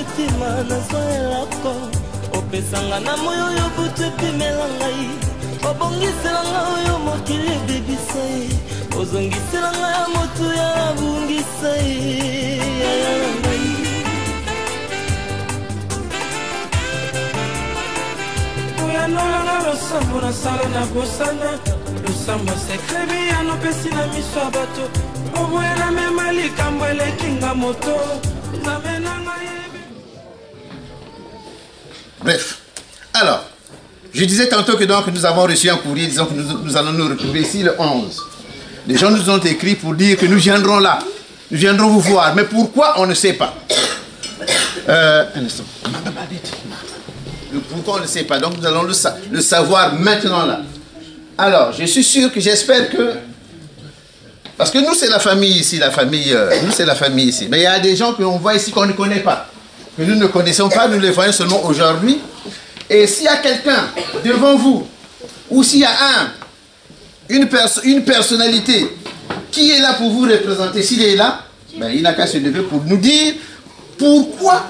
motima nazoelako opesanga na moyo yo butu epimela ngai obongisela ngai oyo mokili ebebisa ye ozongisela ngai ya motu ya abungisa ye yaya na ngai oyanolanga losambo nasala na bosana losambo sekrebi yanopesi na miso ya bato oboyela mema likambo elekinga moto nzamenanga yebi. Bref, alors, je disais tantôt que donc nous avons reçu un courrier disant que nous allons nous retrouver ici le 11. Les gens nous ont écrit pour dire que nous viendrons là, nous viendrons vous voir, mais pourquoi on ne sait pas. Un instant. Pourquoi on ne sait pas, donc nous allons le savoir maintenant là. Alors, je suis sûr que j'espère que... Parce que nous c'est la famille ici, nous c'est la famille ici. Mais il y a des gens qu'on voit ici qu'on ne connaît pas, que nous ne connaissons pas, nous les voyons seulement aujourd'hui. Et s'il y a quelqu'un devant vous, ou s'il y a une personnalité qui est là pour vous représenter, s'il est là, ben, il n'a qu'à se lever pour nous dire pourquoi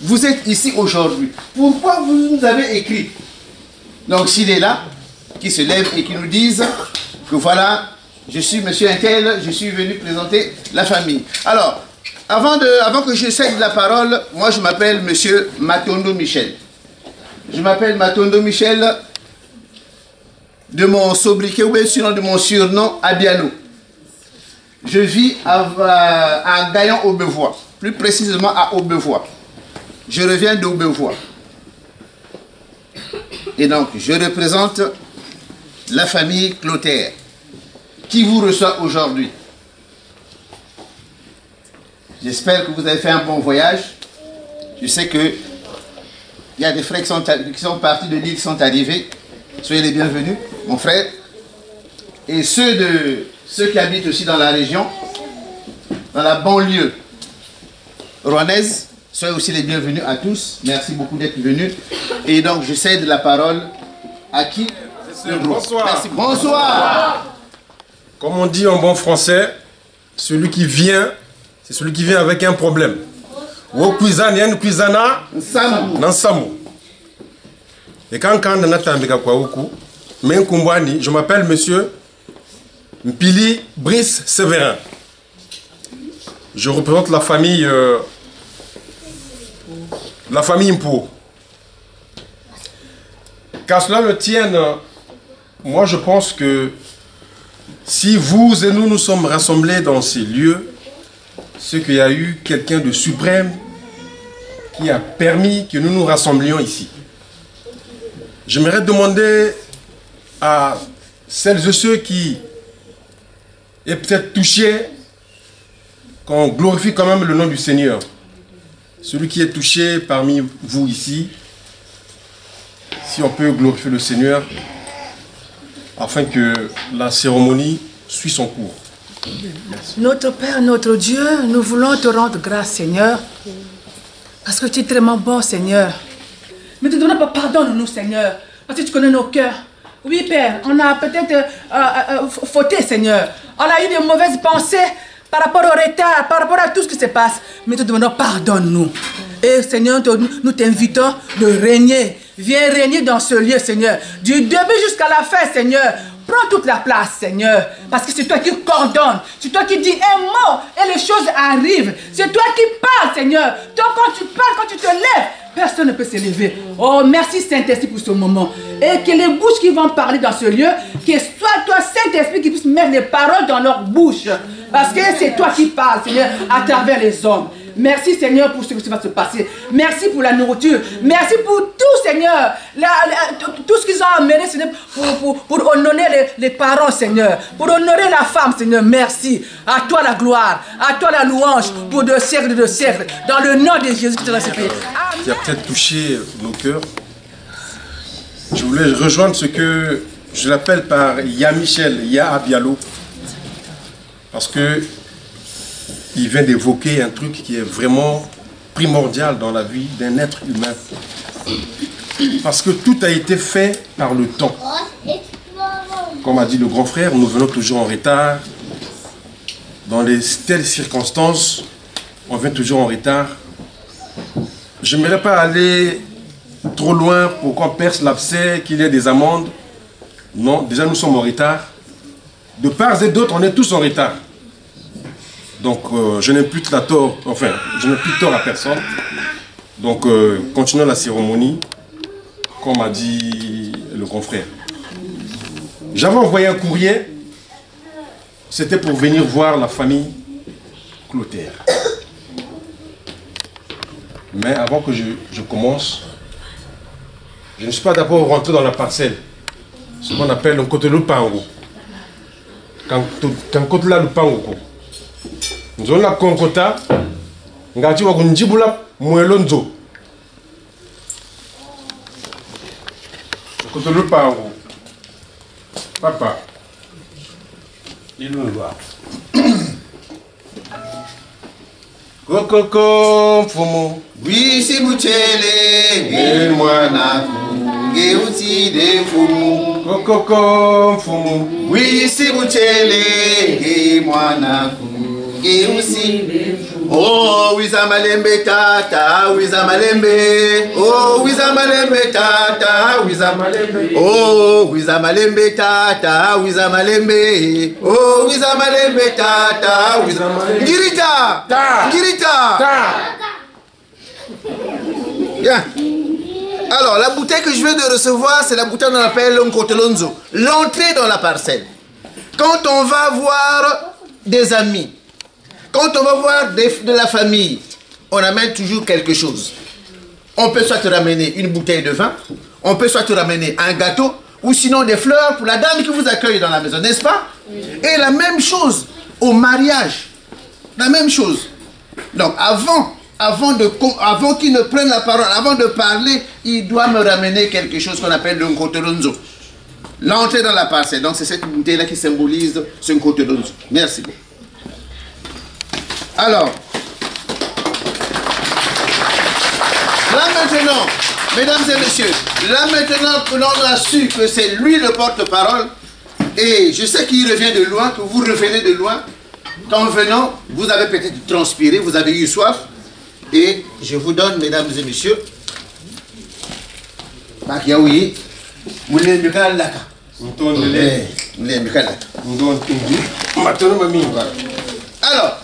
vous êtes ici aujourd'hui, pourquoi vous nous avez écrit. Donc s'il est là, qu'il se lève et qu'il nous dise que voilà, je suis monsieur Intel, je suis venu présenter la famille. Alors, avant que je cède la parole, moi je m'appelle monsieur Matondo Michel. Je m'appelle Matondo Michel de mon sobriquet ou bien sinon de mon surnom Abialo. Je vis à Gaillon-Aubevoie, plus précisément à Aubevoie. Je reviens d'Aubevoie. Et donc, je représente la famille Clotaire qui vous reçoit aujourd'hui. J'espère que vous avez fait un bon voyage. Je sais que il y a des frères qui sont partis de l'île qui sont arrivés. Soyez les bienvenus, mon frère. Et ceux qui habitent aussi dans la région, dans la banlieue rouennaise, soyez aussi les bienvenus à tous. Merci beaucoup d'être venus. Et donc, je cède la parole à qui? Bonsoir. Merci. Bonsoir. Comme on dit en bon français, celui qui vient, c'est celui qui vient avec un problème. Et quand je m'appelle monsieur Mpili Brice Séverin. Je représente la famille Mpo. Qu'à cela ne tienne, moi je pense que si vous et nous sommes rassemblés dans ces lieux, c'est qu'il y a eu quelqu'un de suprême qui a permis que nous nous rassemblions ici. J'aimerais demander à celles et ceux qui est peut-être touché, qu'on glorifie quand même le nom du Seigneur. Celui qui est touché parmi vous ici, si on peut glorifier le Seigneur, afin que la cérémonie suit son cours. Merci. Notre Père, notre Dieu, nous voulons te rendre grâce, Seigneur, parce que tu es tellement bon, Seigneur. Mais ne te donne pas pardonne-nous, Seigneur, parce que tu connais nos cœurs. Oui, Père, on a peut-être fauté, Seigneur. On a eu de mauvaises pensées par rapport au retard, par rapport à tout ce qui se passe. Mais nous te demandons pardonne-nous. Et Seigneur, nous t'invitons de régner. Viens régner dans ce lieu, Seigneur. Du début jusqu'à la fin, Seigneur. Prends toute la place, Seigneur. Parce que c'est toi qui coordonnes. C'est toi qui dis un mot et les choses arrivent. C'est toi qui parles, Seigneur. Donc quand tu parles, quand tu te lèves, personne ne peut se lever. Oh, merci Saint-Esprit pour ce moment. Et que les bouches qui vont parler dans ce lieu, que soit toi, Saint-Esprit, qui puisse mettre les paroles dans leur bouche. Parce que c'est toi qui parles, Seigneur, à travers les hommes. Merci Seigneur pour ce qui va se passer. Merci pour la nourriture. Merci pour tout Seigneur. Tout ce qu'ils ont amené Seigneur pour honorer les parents Seigneur. Pour honorer la femme Seigneur. Merci. À toi la gloire. À toi la louange. Pour de siècles de siècles. Dans le nom de Jésus qui est dans ce pays. Qui a peut-être touché nos cœurs. Je voulais rejoindre ce que je l'appelle par Yamichel, Ya Abialo. Parce que il vient d'évoquer un truc qui est vraiment primordial dans la vie d'un être humain. Parce que tout a été fait par le temps. Comme a dit le grand frère, nous venons toujours en retard. Dans telles circonstances, on vient toujours en retard. je n'aimerais pas aller trop loin pour qu'on perce l'abcès, qu'il y ait des amendes. Non, déjà nous sommes en retard. De part et d'autre, on est tous en retard. Donc je n'ai plus de tort, enfin, je n'ai plus de tort à personne. Donc continuons la cérémonie, comme a dit le confrère. J'avais envoyé un courrier, c'était pour venir voir la famille Clotaire. Mais avant que je commence, je ne suis pas d'abord rentré dans la parcelle, ce qu'on appelle un côté lupango. Quand côté là lupango, nous avons la concota, ngati wa kunjibula mwelonzo. Côté lupango, papa, il nous voit. Kokoko mfumu. Wisi buchele, nge mwana nge uti de mfumu. Kokoko mfumu. Wisi buchele, nge mwana nge uti de mfumu. Oh, wiza malembe tata, wiza malembe. Oh, wiza malembe tata, wiza malembe. Oh, wiza malembe tata, wiza malembe. Oh, wiza malembe tata, wiza malembe. Ngirita, ngirita. Bien. Alors, la bouteille que je viens de recevoir, c'est la bouteille qu'on appelle l'Onkotelonzo. L'entrée dans la parcelle. Quand on va voir des amis, quand on va voir de la famille, on amène toujours quelque chose. On peut soit te ramener une bouteille de vin, on peut soit te ramener un gâteau, ou sinon des fleurs pour la dame qui vous accueille dans la maison, n'est-ce pas? Et la même chose au mariage. La même chose. Donc, avant qu'il ne prenne la parole, avant de parler, il doit me ramener quelque chose qu'on appelle le Nkotelonzo. L'entrée dans la parcelle. Donc, c'est cette bouteille-là qui symbolise ce Nkotelonzo. Merci beaucoup. Alors, là maintenant, mesdames et messieurs, là maintenant que l'on a su que c'est lui le porte-parole, et je sais qu'il revient de loin, que vous revenez de loin, qu'en venant, vous avez peut-être transpiré, vous avez eu soif, et je vous donne, mesdames et messieurs, Bakiaoui, alors,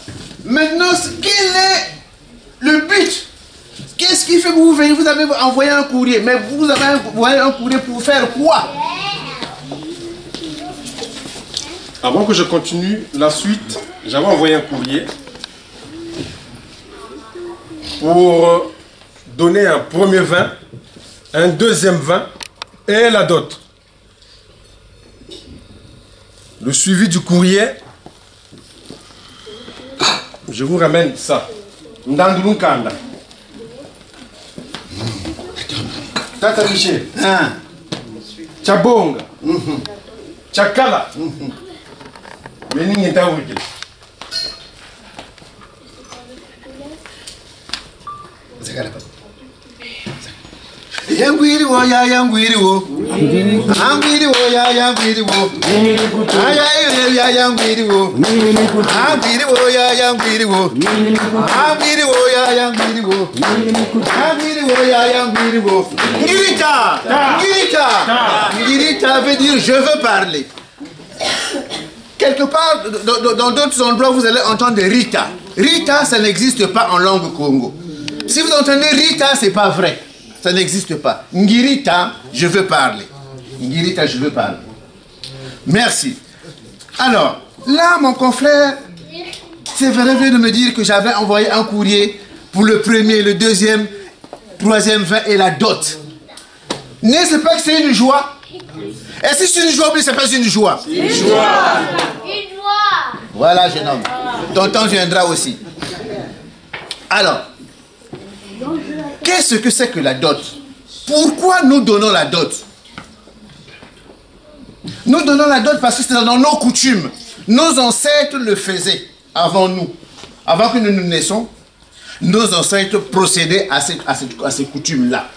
maintenant, quel est le but? Qu'est-ce qui fait que vous venez? Vous avez envoyé un courrier, mais vous avez envoyé un courrier pour faire quoi? Avant que je continue la suite, j'avais envoyé un courrier pour donner un premier vin, un deuxième vin et la dot. Le suivi du courrier, je vous ramène ça. Ndandulu Kanda. Tata Michel. Tchabonga. Tchakala. Meni ngeta wiki. Yangwiri wo ya yangwiri wo. Angwiri wo ya yangwiri wo. Aya ya yangwiri wo. Angwiri wo ya yangwiri wo. Angwiri wo ya yangwiri wo. Angwiri wo ya yangwiri wo. Ngirita, ngirita. Ngirita veut dire je veux parler. Quelque part, dans d'autres endroits, vous allez entendre Rita. Rita, ça n'existe pas en langue Congo. Si vous entendez Rita, c'est pas vrai. Ça n'existe pas. Ngirita, je veux parler. Ngirita, je veux parler. Merci. Alors, là, mon confrère s'est venu de me dire que j'avais envoyé un courrier pour le premier, le deuxième, troisième vin et la dot. N'est-ce pas que c'est une joie? Est-ce que c'est une joie ou c'est pas une joie? Une joie. Une joie. Voilà, jeune homme. Ton temps viendra aussi. Alors, qu'est-ce que c'est que la dot? Pourquoi nous donnons la dot? Nous donnons la dot parce que c'est dans nos coutumes. Nos ancêtres le faisaient avant nous. Avant que nous nous naissions, nos ancêtres procédaient à ces coutumes-là.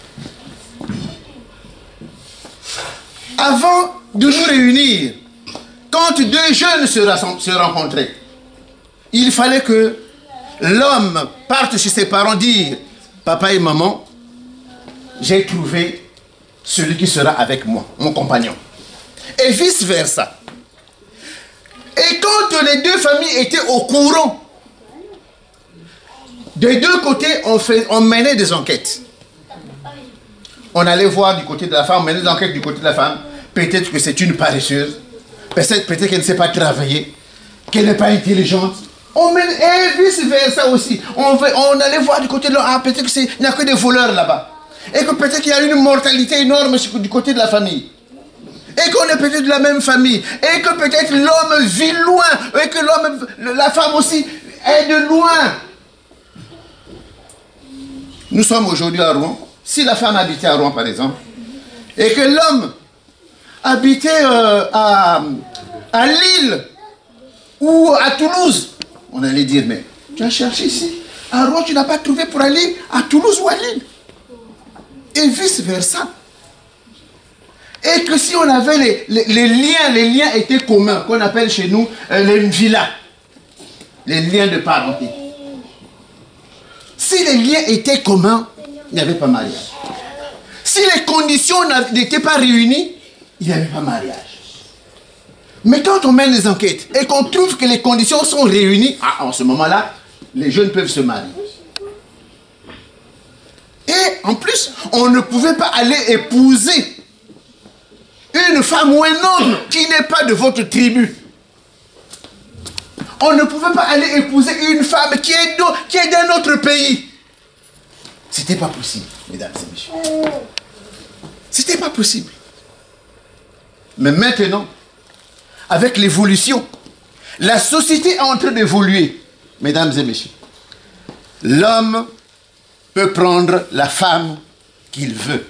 Avant de nous réunir, quand deux jeunes se rencontraient, il fallait que l'homme parte chez ses parents dire: papa et maman, j'ai trouvé celui qui sera avec moi, mon compagnon. Et vice-versa. Et quand les deux familles étaient au courant, des deux côtés, on menait des enquêtes. On allait voir du côté de la femme, on menait des enquêtes du côté de la femme. Peut-être que c'est une paresseuse. Peut-être qu'elle ne sait pas travailler, qu'elle n'est pas intelligente. Et vice-versa aussi. On allait voir du côté de l'homme, peut-être qu'il n'y a que des voleurs là-bas. Et que peut-être qu'il y a une mortalité énorme du côté de la famille. Et qu'on est peut-être de la même famille. Et que peut-être l'homme vit loin. Et que la femme aussi est de loin. Nous sommes aujourd'hui à Rouen. Si la femme habitait à Rouen, par exemple, et que l'homme habitait à Lille ou à Toulouse, on allait dire, mais tu as cherché ici. À Rouen, tu n'as pas trouvé pour aller à Toulouse ou à Lille. Et vice-versa. Et que si on avait les liens étaient communs, qu'on appelle chez nous les villas, les liens de parenté. Si les liens étaient communs, il n'y avait pas mariage. Si les conditions n'étaient pas réunies, il n'y avait pas mariage. Mais quand on mène les enquêtes et qu'on trouve que les conditions sont réunies, en ce moment-là, les jeunes peuvent se marier. Et en plus, on ne pouvait pas aller épouser une femme ou un homme qui n'est pas de votre tribu. On ne pouvait pas aller épouser une femme qui est d'un autre pays. C'était pas possible, mesdames et messieurs. C'était pas possible. Mais maintenant, avec l'évolution, la société est en train d'évoluer, mesdames et messieurs. L'homme peut prendre la femme qu'il veut.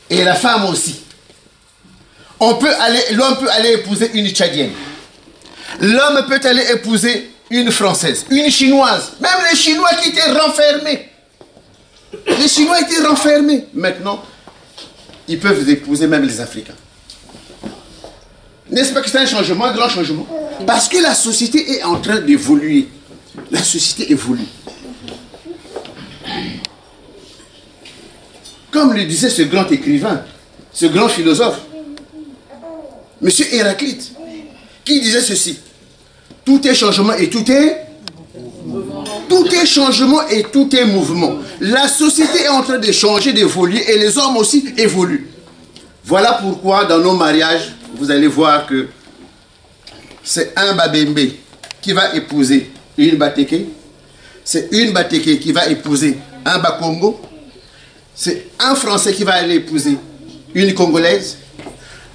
Et la femme aussi. L'homme peut aller épouser une Tchadienne. L'homme peut aller épouser une Française, une Chinoise. Même les Chinois qui étaient renfermés. Les Chinois étaient renfermés. Maintenant, ils peuvent épouser même les Africains. N'est-ce pas que c'est un changement, un grand changement? Parce que la société est en train d'évoluer. La société évolue. Comme le disait ce grand écrivain, ce grand philosophe, M. Héraclite, qui disait ceci: tout est changement et tout est changement et tout est mouvement. La société est en train de changer, d'évoluer, et les hommes aussi évoluent. Voilà pourquoi dans nos mariages, vous allez voir que c'est un Babembe qui va épouser une Bateke, c'est une Bateke qui va épouser un Bakongo, c'est un Français qui va aller épouser une Congolaise,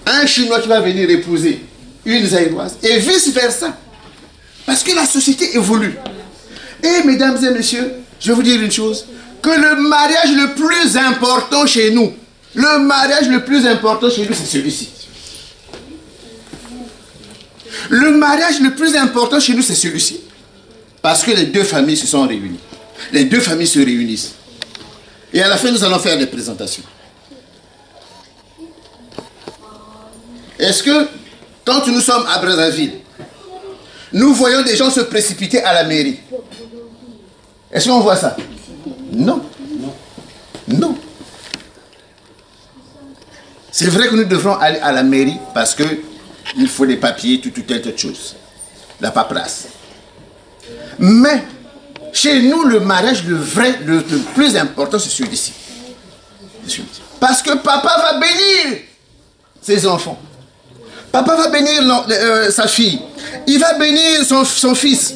un Chinois qui va venir épouser une Zaïroise, et vice-versa. Parce que la société évolue. Et mesdames et messieurs, je vais vous dire une chose, que le mariage le plus important chez nous, c'est celui-ci. Le mariage le plus important chez nous, c'est celui-ci. Parce que les deux familles se sont réunies. Les deux familles se réunissent. Et à la fin, nous allons faire des présentations. Est-ce que, quand nous sommes à Brazzaville, nous voyons des gens se précipiter à la mairie? Est-ce qu'on voit ça? Non. Non. C'est vrai que nous devrons aller à la mairie parce qu'il faut des papiers, toute autre chose. La paperasse. Mais, chez nous, le mariage, le plus important, c'est celui-ci. Parce que papa va bénir ses enfants. Papa va bénir sa fille. Il va bénir son fils.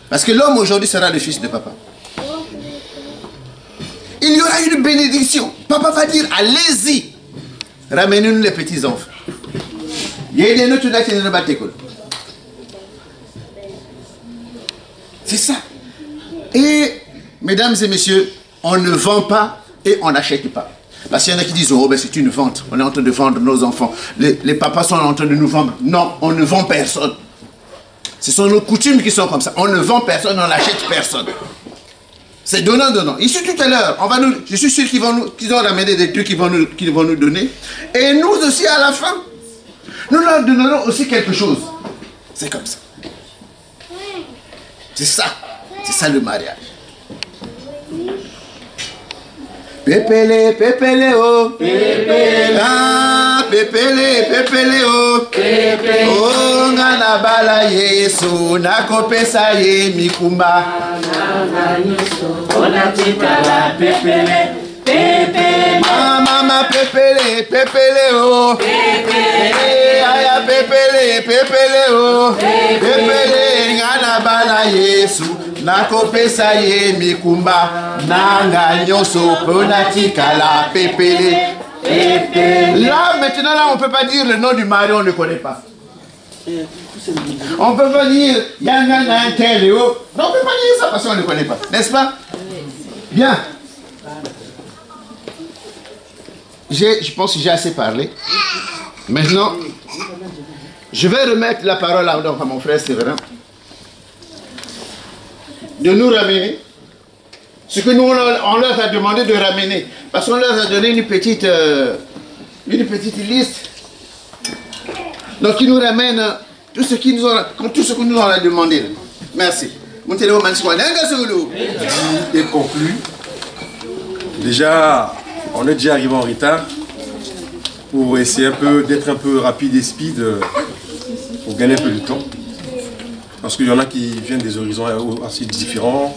Parce que l'homme aujourd'hui sera le fils de papa. Il y aura une bénédiction. Papa va dire, allez-y, ramenez-nous les petits-enfants. C'est ça. Et, mesdames et messieurs, on ne vend pas et on n'achète pas. Parce qu'il y en a qui disent, oh ben c'est une vente, on est en train de vendre nos enfants. Les papas sont en train de nous vendre. Non, on ne vend personne. Ce sont nos coutumes qui sont comme ça. On ne vend personne, on n'achète personne. C'est donnant. Ici tout à l'heure, je suis sûr qu'ils vont ramener des trucs qu'ils vont nous donner. Et nous aussi à la fin, nous leur donnerons aussi quelque chose. C'est comme ça. C'est ça le mariage. Pépélé, pépélé, oh. Pépélé. Ah, pépélé, pépélé, oh. Pépélé. Oh, ngana bala Yesu, nakopesa ye mikumba. Onatikala pépélé, pépélé. Mama pépélé, pépélé, oh. Pépélé. Aya pépélé, pépélé, oh. Pépélé, ngana bala Yesu. Nakopesa ye mikumba nanga nyoso ponatika la pépélé. Là maintenant là on peut pas dire le nom du mari, on ne connaît pas. On peut pas dire yanga nantel oh. Non, on peut pas dire ça parce qu'on ne connaît pas, n'est-ce pas? Bien. Je pense que j'ai assez parlé. Maintenant, je vais remettre la parole à mon frère Séverin. De nous ramener ce que nous on leur a demandé de ramener, parce qu'on leur a donné une petite liste. Donc ils nous ramènent tout ce qu'ils nous ont, tout ce que nous on a demandé. Merci. Et conclu. Déjà, on est déjà arrivé en retard pour essayer d'être un peu rapide et speed pour gagner un peu de temps. Parce qu'il y en a qui viennent des horizons assez différents,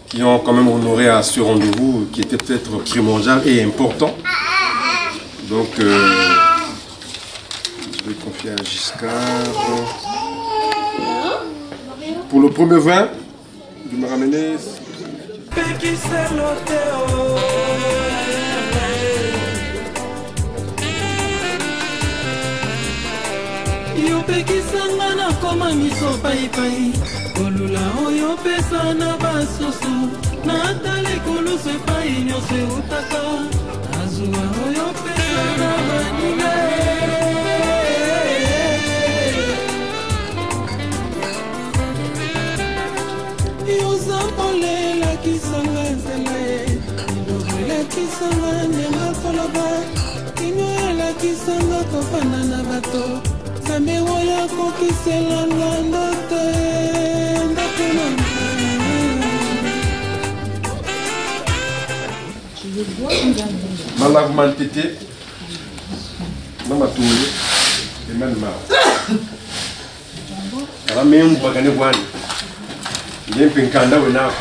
qui ont quand même honoré à ce rendez-vous qui était peut-être primordial et important. Donc, je vais confier à Giscard. Pour le premier vin, je vais me ramener. Yopekisanga na koma miso pai kolula oyo pesa na basusu na tali kulusu epai nyonso eutaka azua oyo pesa na baninga yozambolelakisanga nzela ilobelakisanga ndenga koloba kino elakisanga kofanda na bato Samewoya kokisela ndoto Malagman tete, Mamatoué, et Manma. La même Baganewan. Il y a un pincanda ou n'a pas.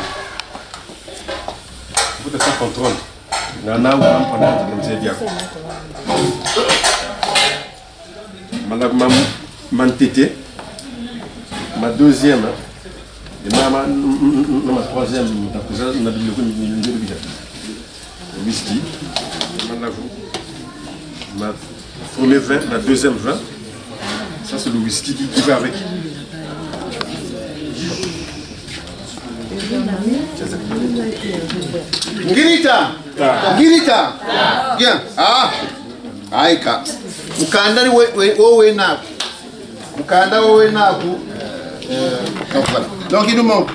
Vous êtes sans contrôle. Nana ou un pendant comme c'est bien. Malagman Mantete, ma deuxième, et ma troisième, whisky, ma premier vin, ma deuxième vin, ça c'est le whisky qui va avec. Ngirita, Ngirita, bien, ah, aïka, mukanda we na. Donc il nous manque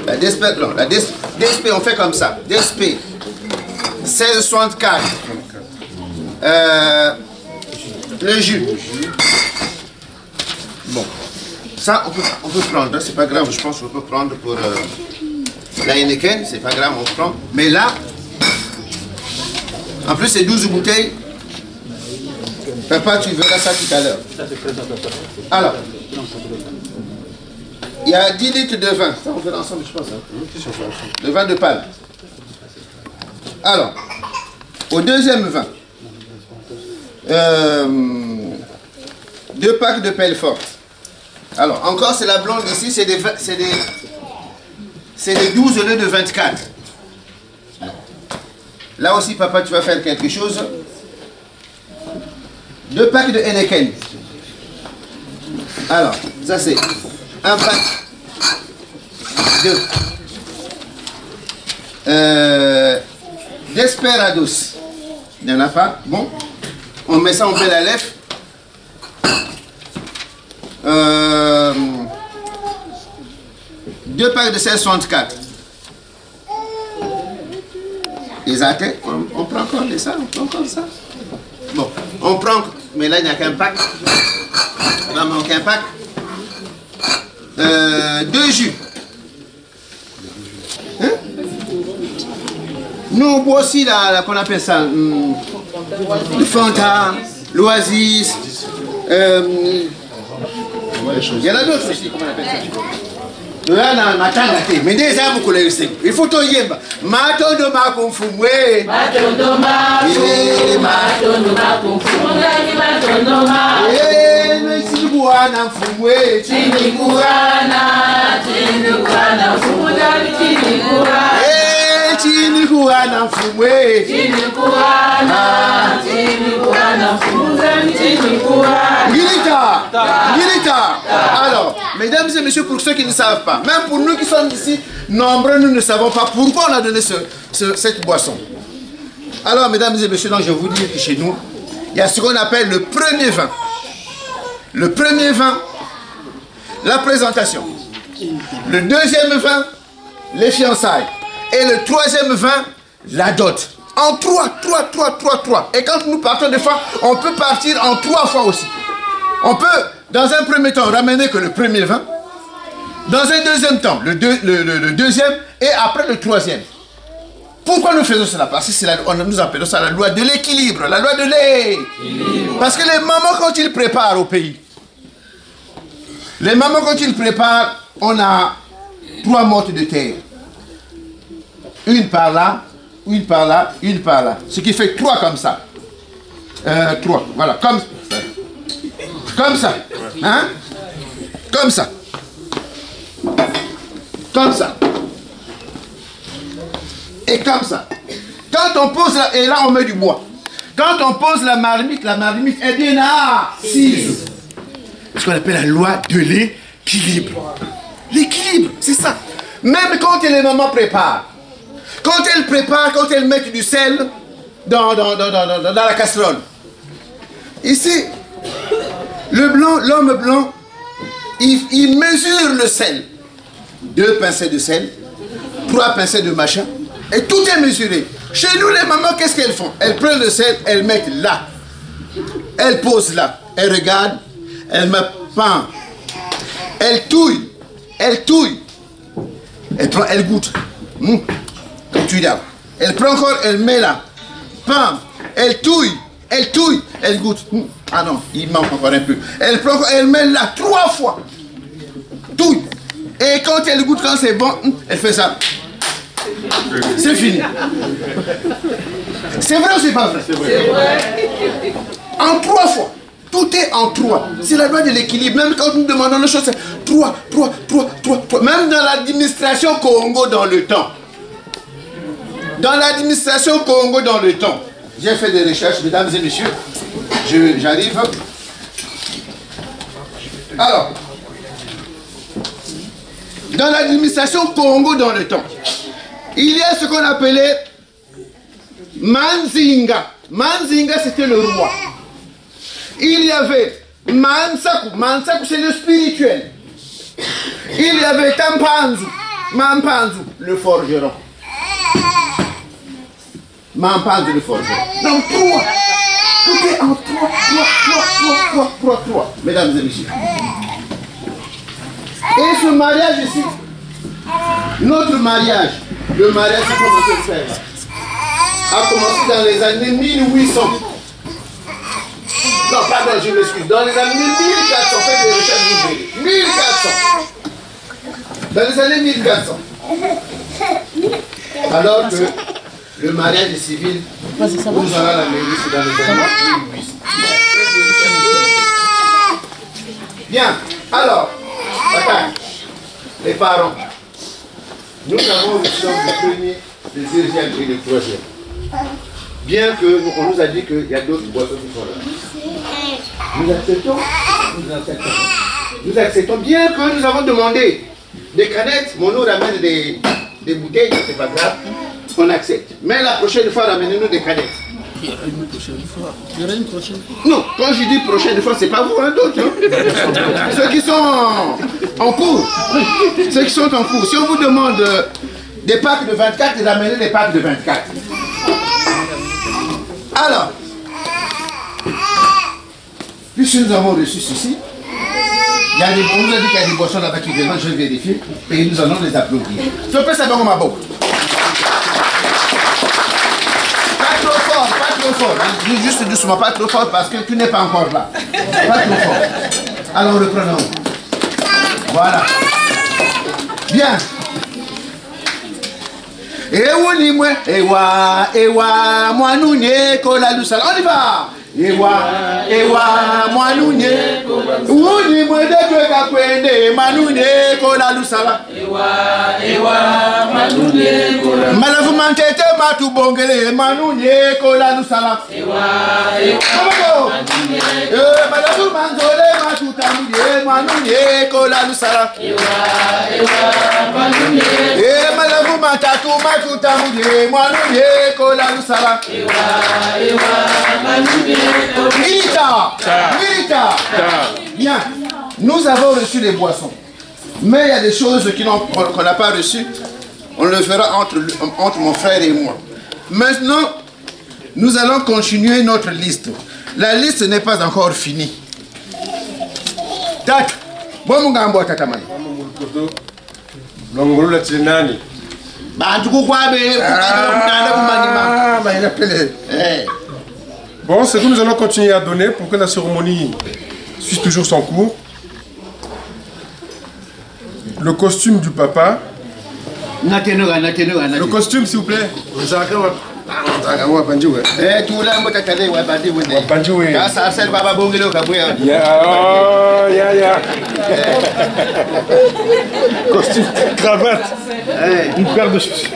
la DSP, non, la DSP on fait comme ça, DSP 1664, le jus. Bon, ça on peut prendre, c'est pas grave, je pense qu'on peut prendre pour la Heineken, c'est pas grave, on prend. Mais là, en plus c'est 12 bouteilles. Papa, tu verras ça tout à l'heure. Alors, il y a 10 litres de vin. Ça, on fait ensemble, je pense. Hein. Le vin de palme. Alors, au deuxième vin, 2 packs de pelle forte. Alors, encore, c'est la blonde ici, c'est des 12 au lieu de 24. Là aussi, papa, tu vas faire quelque chose. 2 packs de Heineken. Alors, ça c'est un pack. 2. Desperados. Il n'y en a pas. Bon. On met ça en belle à lèvres. 2 packs de 1664. Les athées, on prend encore de ça, on prend encore ça. Bon, on prend, mais là il n'y a qu'un pack. Il va manquer un pack. 2 jus. Hein? Nous, on boit aussi, qu'on appelle ça, le Fanta, l'Oasis. Il y en a d'autres aussi, comment on appelle ça? Mais des âmes qu'on les sait. Il faut tout y aller. Maton de ma confumé. Maton de ma confumé. Maton de ma confumé. Maton de ma confumé. Mais si vous en fumé. Tini Kurana. Tini Kurana. Fumudani Tini Kurana. Tini Kurana fumé. Tini Kurana. Tini Kurana. Fumudani Tini Kurana. Milita. Milita. Alors, mesdames et messieurs, pour ceux qui ne savent pas, même pour nous qui sommes ici, nombreux, nous ne savons pas pourquoi on a donné cette boisson. Alors, mesdames et messieurs, donc, je vais vous dire que chez nous, il y a ce qu'on appelle le premier vin. Le premier vin, la présentation. Le deuxième vin, les fiançailles. Et le troisième vin, la dot. En trois. Et quand nous partons des fois, on peut partir en 3 fois aussi. On peut, dans un premier temps, ramener que le premier vin. Dans un deuxième temps, le deuxième. Et après le troisième. Pourquoi nous faisons cela? Parce que nous appelons ça la loi de l'équilibre. La loi de l'équilibre. Parce que les mamans, quand ils préparent au pays, on a 3 mottes de terre. Une par là, une par là, une par là. Ce qui fait 3 comme ça. 3, voilà, comme ça. Hein? Comme ça. Comme ça. Et comme ça. Quand on pose là, et là on met du bois. Quand on pose la marmite est bien assise. Ce qu'on appelle la loi de l'équilibre. L'équilibre, c'est ça. Même quand les mamans préparent. Quand elles mettent du sel dans la casserole. Ici, l'homme blanc, il mesure le sel. 2 pincées de sel, 3 pincées de machin, et tout est mesuré. Chez nous, les mamans, qu'est-ce qu'elles font? Elles prennent le sel, elles mettent là. Elles posent là. Elles regardent, elles me pendent. Elles touillent. Elle prend, elle goûte. Elle prend encore, elle met là. Pam, elle touille, elle goûte. Ah non, il manque encore un peu. Elle prend, elle met là 3 fois. Touille. Et quand elle goûte, quand c'est bon, elle fait ça. C'est fini. C'est vrai ou c'est pas vrai? C'est vrai. En 3 fois. Tout est en 3. C'est la loi de l'équilibre. Même quand nous demandons les choses, c'est 3. Même dans l'administration Congo dans le temps. J'ai fait des recherches, mesdames et messieurs. J'arrive. Alors, dans l'administration Congo dans le temps, il y a ce qu'on appelait Manzinga. Manzinga, c'était le roi. Il y avait Mansaku. Mansaku, c'est le spirituel. Il y avait Tampanzu. Mampanzu, le forgeron. Mampanzu, le forgeron. Donc 3. Tout est en 3. Mesdames et messieurs. Et ce mariage ici, notre mariage, le mariage a commencé dans les années 1800. Non, pardon, je m'excuse. Dans les années 1400, faites des recherches, 1400. Dans les années 1400. Alors que le mariage est civil, nous allons à la mairie, c'est dans les années 1800. Bien, alors, les parents, nous avons reçu le premier, le deuxième et le troisième. Bien qu'on nous a dit qu'il y a d'autres boissons qui sont là. Nous acceptons, bien que nous avons demandé des canettes, mon nous ramène des bouteilles, c'est pas grave, on accepte. Mais la prochaine fois, ramenez-nous des canettes. Il y aura une prochaine fois. Non, quand je dis prochaine fois, c'est pas vous, hein, d'autres. Hein. Ceux qui sont en cours. Ceux qui sont en cours. Si on vous demande des packs de 24, ramenez des packs de 24. Alors, puisque nous avons reçu ceci, on nous a dit qu'il y a des boissons là-bas qui viennent, je vais vérifier, et nous allons les applaudir. Tu peux savoir comment ma boque. trop fort, hein. Dis juste doucement, pas trop fort parce que tu n'es pas encore là. Pas trop fort. Alors reprenons. Voilà. Bien. Ewa, moi nous n'y kola lusala. On y va. Ewa, moi nous n'y. Ouni moi de Dieu kakwende, manu n'y kola lusala. Ewa, manu n'y kola. Malavu mantete matu bongele, manu n'y kola lusala. Malavu manzole matu tamuye, manu n'y kola lusala. Malavu matatu matu tamuye, manu n'y kola lusala. Milita. Bien. Nous avons reçu les boissons. Mais il y a des choses qu'on n'a pas reçues. On le fera entre mon frère et moi. Maintenant, nous allons continuer notre liste. La liste n'est pas encore finie. Tata. Bon, mon gars, tata mani. Bon, c'est que nous allons continuer à donner pour que la cérémonie suive toujours son cours. Le costume du papa. Le costume, s'il vous plaît. Costume, cravate, une paire de chaussures.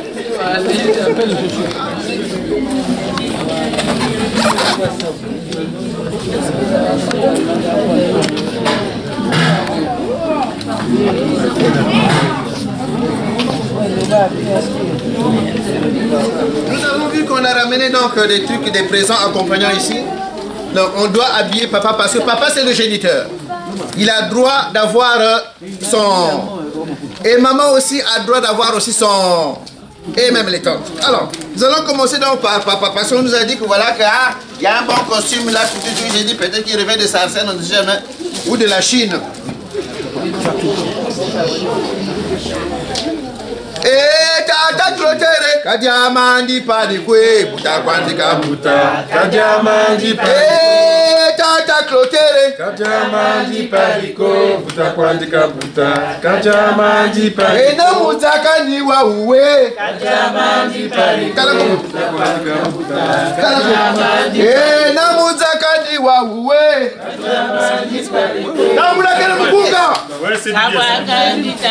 Nous avons vu qu'on a ramené donc des trucs, des présents accompagnants ici. Donc on doit habiller papa parce que papa c'est le géniteur. Il a droit d'avoir son... Et maman aussi a droit d'avoir aussi son... Et même les tantes. Alors, nous allons commencer donc par papa parce qu'on nous a dit que voilà qu'il y a un bon costume là, j'ai dit peut-être qu'il revient de Sarcelles, on ne sait jamais, ou de la Chine. Eh tata clotere kadiamandi padikwe buta kwandika buta kadiamandi eh tata clotere kadiamandi padiko buta kwandika buta kadiamandi padiko ena mutaka ni wa uwe kadiamandi padiko buta kwandika buta kadiamandi ena mutaka ni wa uwe kadiamandi padiko namula kele mkunga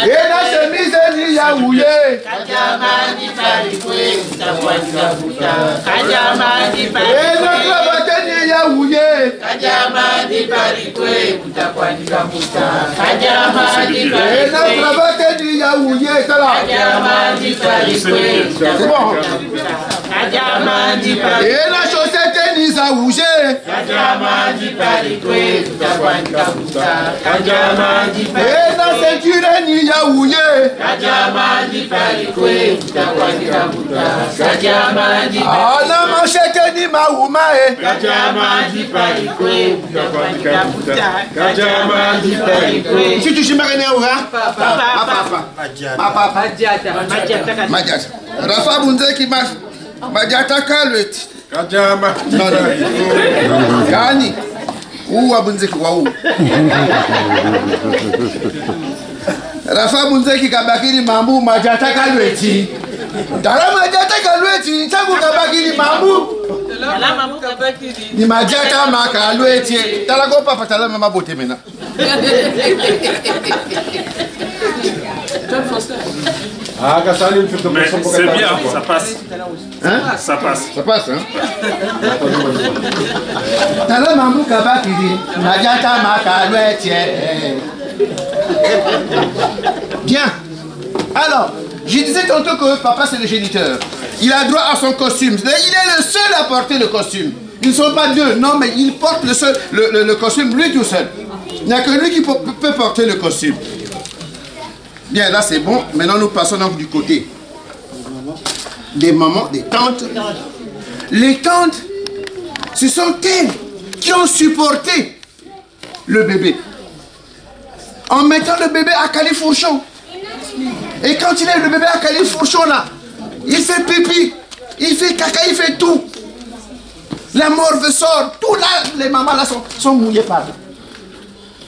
ena chemise ni ya uye Kajamandi parikwe kutakwandika buta Kajamandi parikwe kutakwandika ya uye Kajamandi parikwe kutakwandika buta Kajamandi parikwe ya uye Kajamandi parikwe kutakwandika buta Kajamandi parikwe ena chaussette ni za uye Kajamandi parikwe kutakwandika buta Kajamandi parikwe ena ceinture ni ya uye Kajamandi parikwe kutakwandika buta Kajamandi ana masheke ni maumae Kajamandi parikwe kutakwandika buta Kajamandi parikwe si tu shimagane ura papa Majata Rafa Bunzeki Majata Kalwet Kajamandi Gani uwa Bunzeki wa u Rafa Bunzeki kabakiri mambu Majata Kalweti Dara Majata Kalweti Tangu kabakiri mambu Dala mambu kabakiri ni Majata Makalweti Dala go papa tala mama bote mena C'est bien, ça passe. Hein? Ça passe. Ça passe, hein? Tala mambu kabakiri Majata Makalweti. Bien. Alors, je disais tantôt que papa c'est le géniteur. Il a droit à son costume. Il est le seul à porter le costume. Ils ne sont pas deux, non, mais il porte le costume lui tout seul. Il n'y a que lui qui peut porter le costume. Bien, là c'est bon. Maintenant nous passons donc du côté des mamans, des tantes. Les tantes, ce sont elles qui ont supporté le bébé. En mettant le bébé à califourchon. Et quand il est le bébé à califourchon là, il fait pipi, il fait caca, il fait tout. La morve sort. Tout là, les mamans là sont mouillées par là.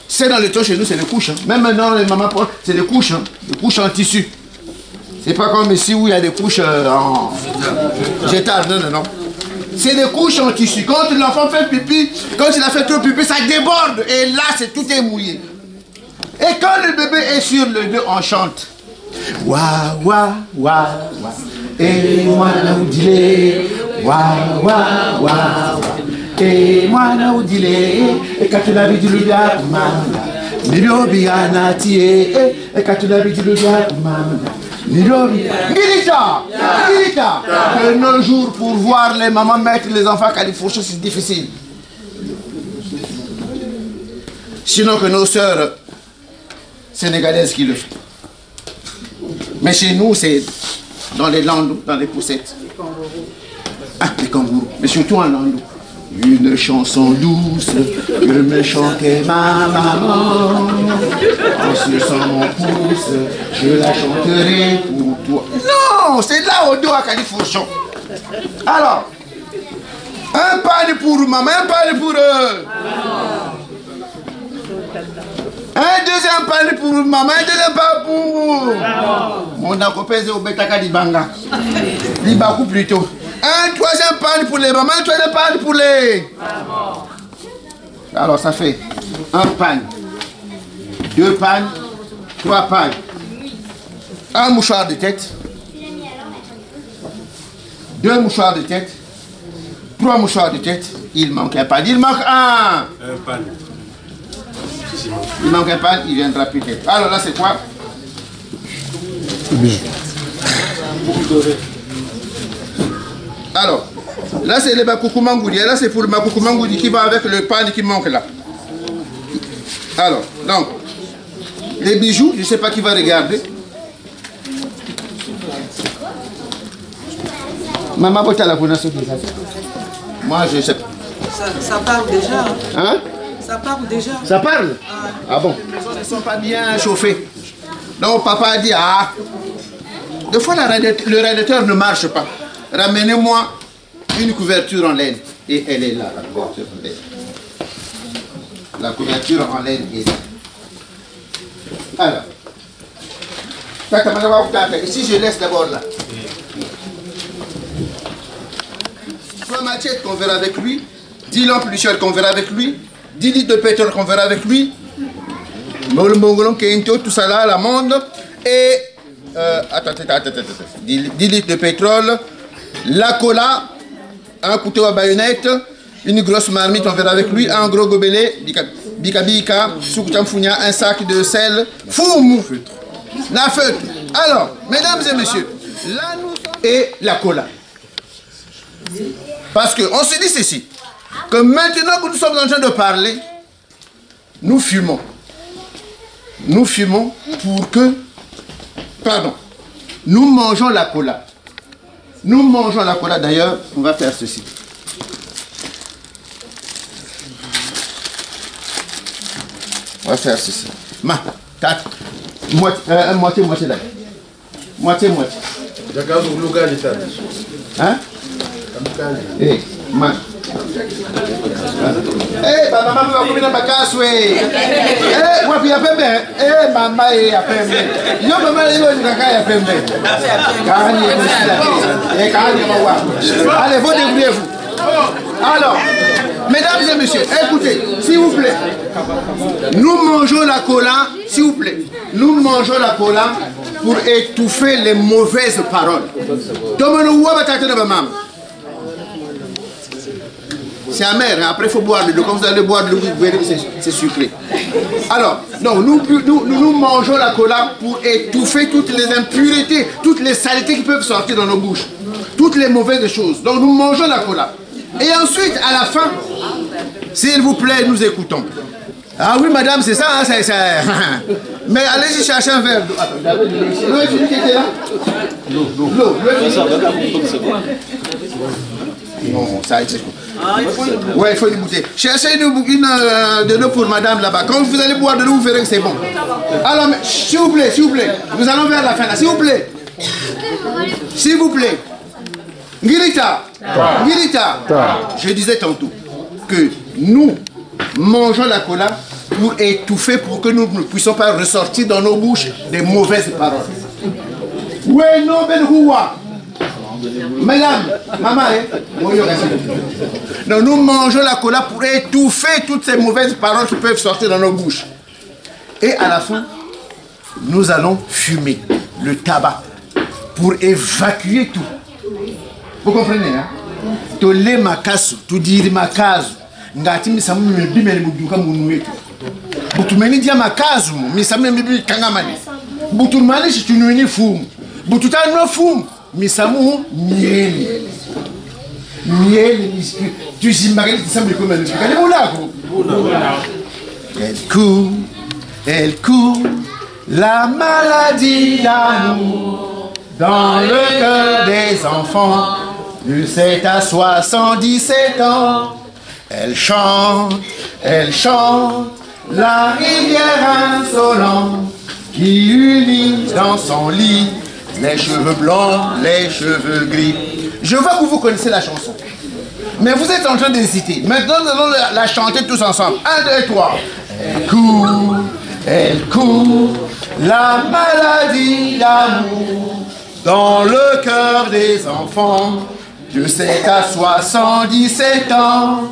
C'est dans le temps chez nous, c'est des couches. Hein. Même maintenant, les mamans, c'est des couches. Hein. Des couches en tissu. C'est pas comme ici où il y a des couches en jetable. Non, non, non. C'est des couches en tissu. Quand l'enfant fait pipi, quand il a fait trop pipi, ça déborde. Et là, tout est mouillé. Et quand le bébé est sur le dos, on chante. Wa, wa, wa, wa. Et moi, là, où dit wa, wa, wa, wa. Et moi, là, où dit et quand tu l'as vu, du luga, mama. Nibio biana tie, et quand tu l'as vu, du luga, mama. Ngirita, Ngirita. De nos jours, pour voir les mamans mettre les enfants à Califourchon, c'est difficile. Sinon que nos sœurs sénégalaises qui le font. Mais chez nous, c'est dans les landous, dans les poussettes. Ah, les kangourous, mais surtout en landou. Une chanson douce que me chantait ma maman. En suçant mon pouce, je la chanterai pour toi. Non, c'est là au dos à Califourchon. Alors, un pan pour maman, un pan pour eux. Un deuxième pan pour maman, un deuxième pan pour vous. Mon acopèse au Betaka Dibanga. Libakou plutôt. Un troisième pan pour les mamans, un troisième pan pour les... Alors ça fait un pan, deux pans, trois pans. Un mouchoir de tête. Deux mouchoirs de tête. Trois mouchoirs de tête. Il manque un pan. Il manque un. Un pan. Il manque un pan, il viendra peut-être. Alors là c'est quoi? Alors, là c'est le bakoukou-mangoudi. Là c'est pour le bakoukou-mangoudi qui va avec le pan qui manque là. Alors, donc, les bijoux, je ne sais pas qui va regarder. Maman, vous avez la connaissance de ça? Moi, je sais pas. Ça parle déjà. Hein? Ça parle déjà. Ça parle? Ah bon? Ils ne sont pas bien chauffés. Donc, papa a dit, ah, des fois, le radiateur ne marche pas. Ramenez-moi une couverture en laine. Et elle est là, la couverture en laine. La couverture en laine est là. Alors. Ici, je laisse d'abord là. Soit machette qu'on verra avec lui, 10 lampes luciole qu'on verra avec lui, 10 litres de pétrole qu'on verra avec lui, tout ça là, l'amande, et 10 litres de pétrole, la cola, un couteau à baïonnette, une grosse marmite, on verra avec lui, un gros gobelet, bika bika, soukoutamfounia, un sac de sel, foum, la feutre. Alors, mesdames et messieurs, là nous sommes... Et la cola. Parce qu'on se dit ceci, que maintenant que nous sommes en train de parler, nous fumons. Nous fumons pour que... Pardon. Nous mangeons la cola. Nous mangeons la cola. D'ailleurs, on va faire ceci. On va faire ceci. Moitié là. Moitié. Hein? Eh, ma. Eh, maman va combien de bagages, oui. Eh, moi puis après ben. Eh, maman est après ben. Yo maman est au caca après ben. Carani est aussi là. Eh, carani va voir. Allez, vous débrouillez-vous. Alors, mesdames et messieurs, écoutez, s'il vous plaît. Nous mangeons la cola, s'il vous plaît. Nous mangeons la cola pour étouffer les mauvaises paroles. C'est amer, hein? Après il faut boire de l'eau. Quand vous allez boire de l'eau, vous verrez que c'est sucré. Alors, non, nous mangeons la cola pour étouffer toutes les impuretés, toutes les saletés qui peuvent sortir dans nos bouches. Toutes les mauvaises choses. Donc nous mangeons la cola. Et ensuite, à la fin, s'il vous plaît, nous écoutons. Ah oui, madame, c'est ça, hein, ça. Mais allez-y chercher un verre d'eau. L'eau est finie qui était là? L'eau. Non, ça a été... Ouais, il faut une bouteille. Cherchez une de l'eau pour madame là-bas. Quand vous allez boire de l'eau, vous verrez que c'est bon. Alors, s'il vous plaît. Nous allons vers la fin là. S'il vous plaît. Ngirita. Ngirita. Je disais tantôt que nous mangeons la cola pour étouffer, pour que nous ne puissions pas ressortir dans nos bouches des mauvaises paroles. Ouais, non, ben Roua. Madame, maman, non, nous mangeons la cola pour étouffer toutes ces mauvaises paroles qui peuvent sortir dans nos bouches. Et à la fin, nous allons fumer le tabac pour évacuer tout. Vous comprenez, hein? Tolé makasu, tu dis makasu. Ngati misamu mbimeli buduka munuetu. Butumeni dia makasu, misamu mbimeli kangamani. Butumani si tu nuini fumu. Bututa no fumu, misamu mieli. Mieli, tu s'imagines que ça me comme un elle court, la maladie d'amour dans le cœur des enfants de 7 à 77 ans. Elle chante, la rivière insolente qui unit dans son lit les cheveux blancs, les cheveux gris. Je vois que vous connaissez la chanson, mais vous êtes en train d'hésiter. Maintenant, nous allons la chanter tous ensemble. 1, 2, 3. Elle court, la maladie d'amour dans le cœur des enfants de 7 à 77 ans.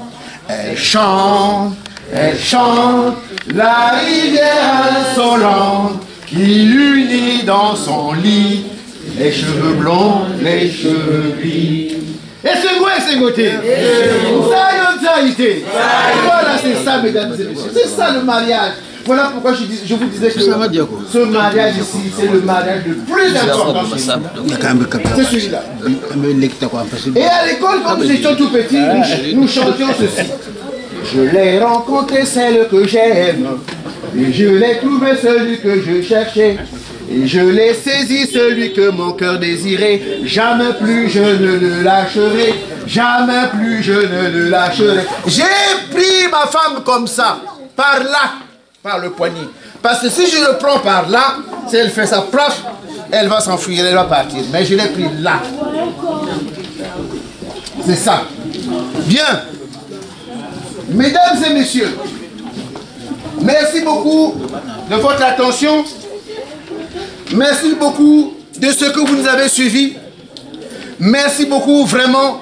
Elle chante, la rivière insolente qui unit dans son lit les cheveux blonds, les cheveux gris. Et c'est quoi, c'est goûté? Voilà, c'est ça, mesdames et messieurs. C'est ça le mariage. Voilà pourquoi je vous disais que ce mariage ici, c'est le mariage le plus important. C'est celui-là. Et à l'école, quand nous étions tout petits, nous chantions ceci. Je l'ai rencontré, celle que j'aime. Et je l'ai trouvé, celui que je cherchais. Et je l'ai saisi, celui que mon cœur désirait. Jamais plus je ne le lâcherai. Jamais plus je ne le lâcherai. J'ai pris ma femme comme ça, par là, par le poignet. Parce que si je le prends par là, si elle fait sa prof, elle va s'enfuir, elle va partir. Mais je l'ai pris là. C'est ça. Bien. Mesdames et messieurs, merci beaucoup de votre attention. Merci beaucoup de ce que vous nous avez suivis. Merci beaucoup vraiment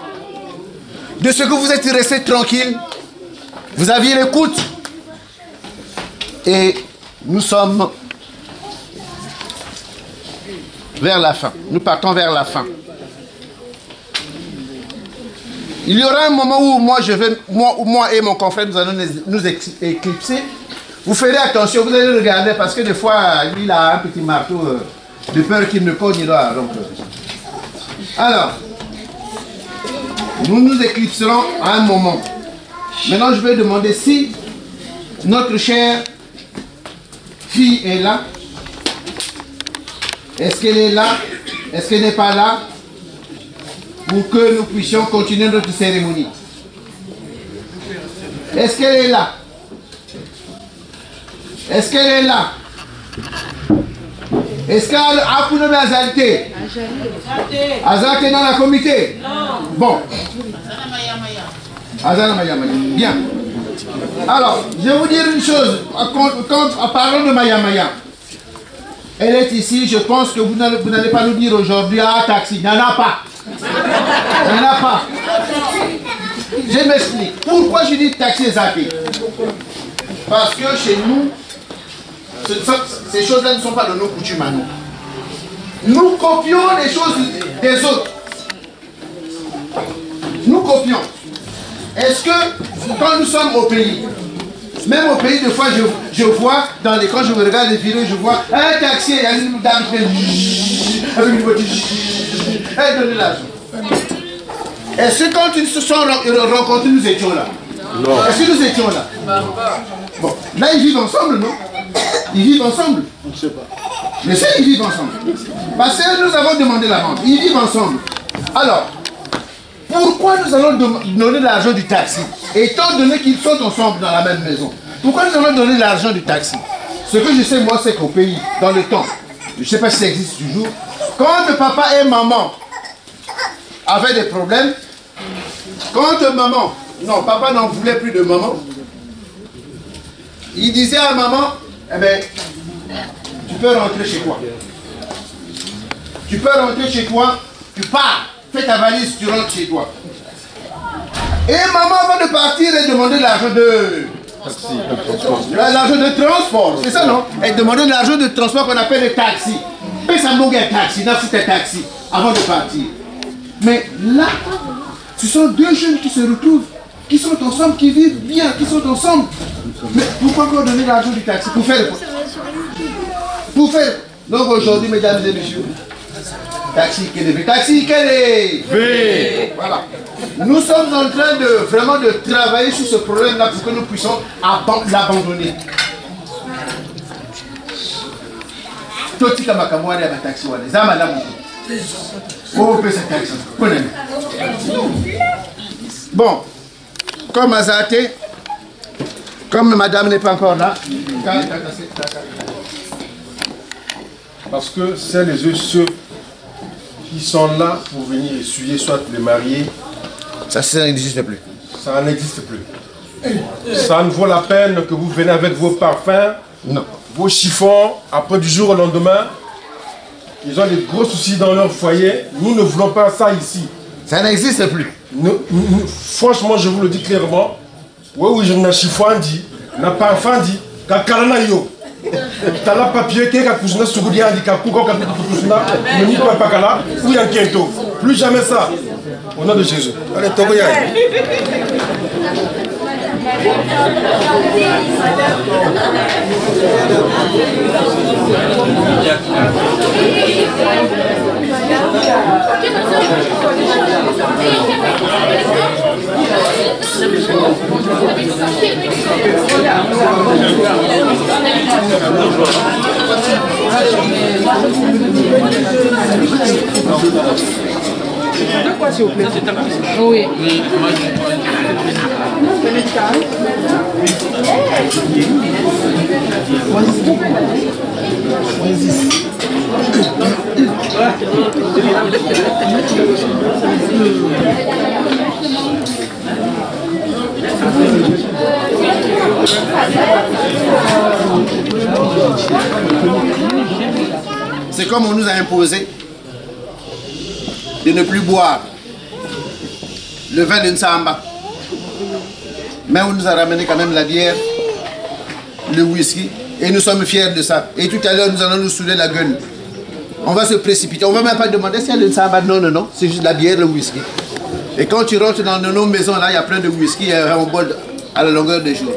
de ce que vous êtes restés tranquilles. Vous aviez l'écoute. Et nous sommes vers la fin. Nous partons vers la fin. Il y aura un moment où moi et mon confrère, nous allons nous éclipser. Vous ferez attention, vous allez regarder parce que des fois, lui, il a un petit marteau de peur qu'il ne cogne là. Donc, alors, nous nous éclipserons à un moment. Maintenant, je vais demander si notre chère fille est là. Est-ce qu'elle est là? Est-ce qu'elle n'est pas là? Pour que nous puissions continuer notre cérémonie. Est-ce qu'elle est là? Est-ce qu'elle est là? Est-ce qu'elle a pour nous azalité? Azalité dans la comité? Non. Bon. Azana Maya Maya. Bien. Alors, je vais vous dire une chose. En parlant de Maya Maya, elle est ici. Je pense que vous n'allez pas nous dire aujourd'hui, ah, taxi. Il n'y en a pas. Il n'y en a pas. Je m'explique. Pourquoi je dis taxi zappé? Parce que chez nous, ces choses-là ne sont pas de nos coutumes à nous. Nous copions les choses des autres. Nous copions. Est-ce que quand nous sommes au pays, même au pays, des fois, je vois, quand je regarde les vidéos, je vois un taxi, il y a une dame qui fait avec une voiture, elle donne l'argent. Est-ce que quand ils se sont rencontrés, nous étions là? Non. Est-ce que nous étions là? Bon, là, ils vivent ensemble, non? Ils vivent ensemble? On ne sait pas. Mais c'est ils vivent ensemble. Parce que nous avons demandé la vente. Ils vivent ensemble. Alors, pourquoi nous allons donner l'argent du taxi? Étant donné qu'ils sont ensemble dans la même maison. Pourquoi nous allons donner l'argent du taxi? Ce que je sais, moi, c'est qu'au pays, dans le temps, je ne sais pas si ça existe toujours, quand le papa et maman avait des problèmes, quand maman, non, papa n'en voulait plus de maman, il disait à maman, eh bien, tu peux rentrer chez toi. Tu peux rentrer chez toi, tu pars, fais ta valise, tu rentres chez toi. Et maman, avant de partir, elle demandait l'argent de... L'argent de transport, c'est ça non? Elle demandait l'argent de transport qu'on appelle le taxi. Mais ça manque un taxi, dans ce taxi, avant de partir. Mais là, ce sont deux jeunes qui se retrouvent, qui sont ensemble, qui vivent bien, qui sont ensemble. Mais pourquoi encore donner l'argent du taxi? Pour faire quoi? Pour faire. Donc aujourd'hui, mesdames et messieurs, taxi quel est? Voilà. Nous sommes en train de vraiment de travailler sur ce problème-là pour que nous puissions l'abandonner. Bon, comme Azate, comme madame n'est pas encore là, parce que celles et ceux qui sont là pour venir essuyer soit les mariés, ça n'existe plus. Ça n'existe plus. Ça ne vaut la peine que vous venez avec vos parfums, non, vos chiffons, après du jour au lendemain. Ils ont des gros soucis dans leur foyer. Nous ne voulons pas ça ici. Ça n'existe plus. Franchement, je vous le dis clairement. Oui, je n'ai chiffon dit, n'a parfum dit, kakalana yo. T'as la papier qui est cousin sur le handicap pour qu'on ne n'y pas là ou y a un plus jamais ça. Au nom de Jésus. Allez, Togoya. De quoi s'il vous plaît? Oui. C'est comme on nous a imposé de ne plus boire le vin de Nsamba. Mais on nous a ramené quand même la bière, le whisky, et nous sommes fiers de ça. Et tout à l'heure, nous allons nous saouler la gueule. On va se précipiter. On ne va même pas demander s'il y a le Nsamba. Non, non, non. C'est juste la bière, le whisky. Et quand tu rentres dans nos maisons, là, il y a plein de whisky et on boit à la longueur des jours.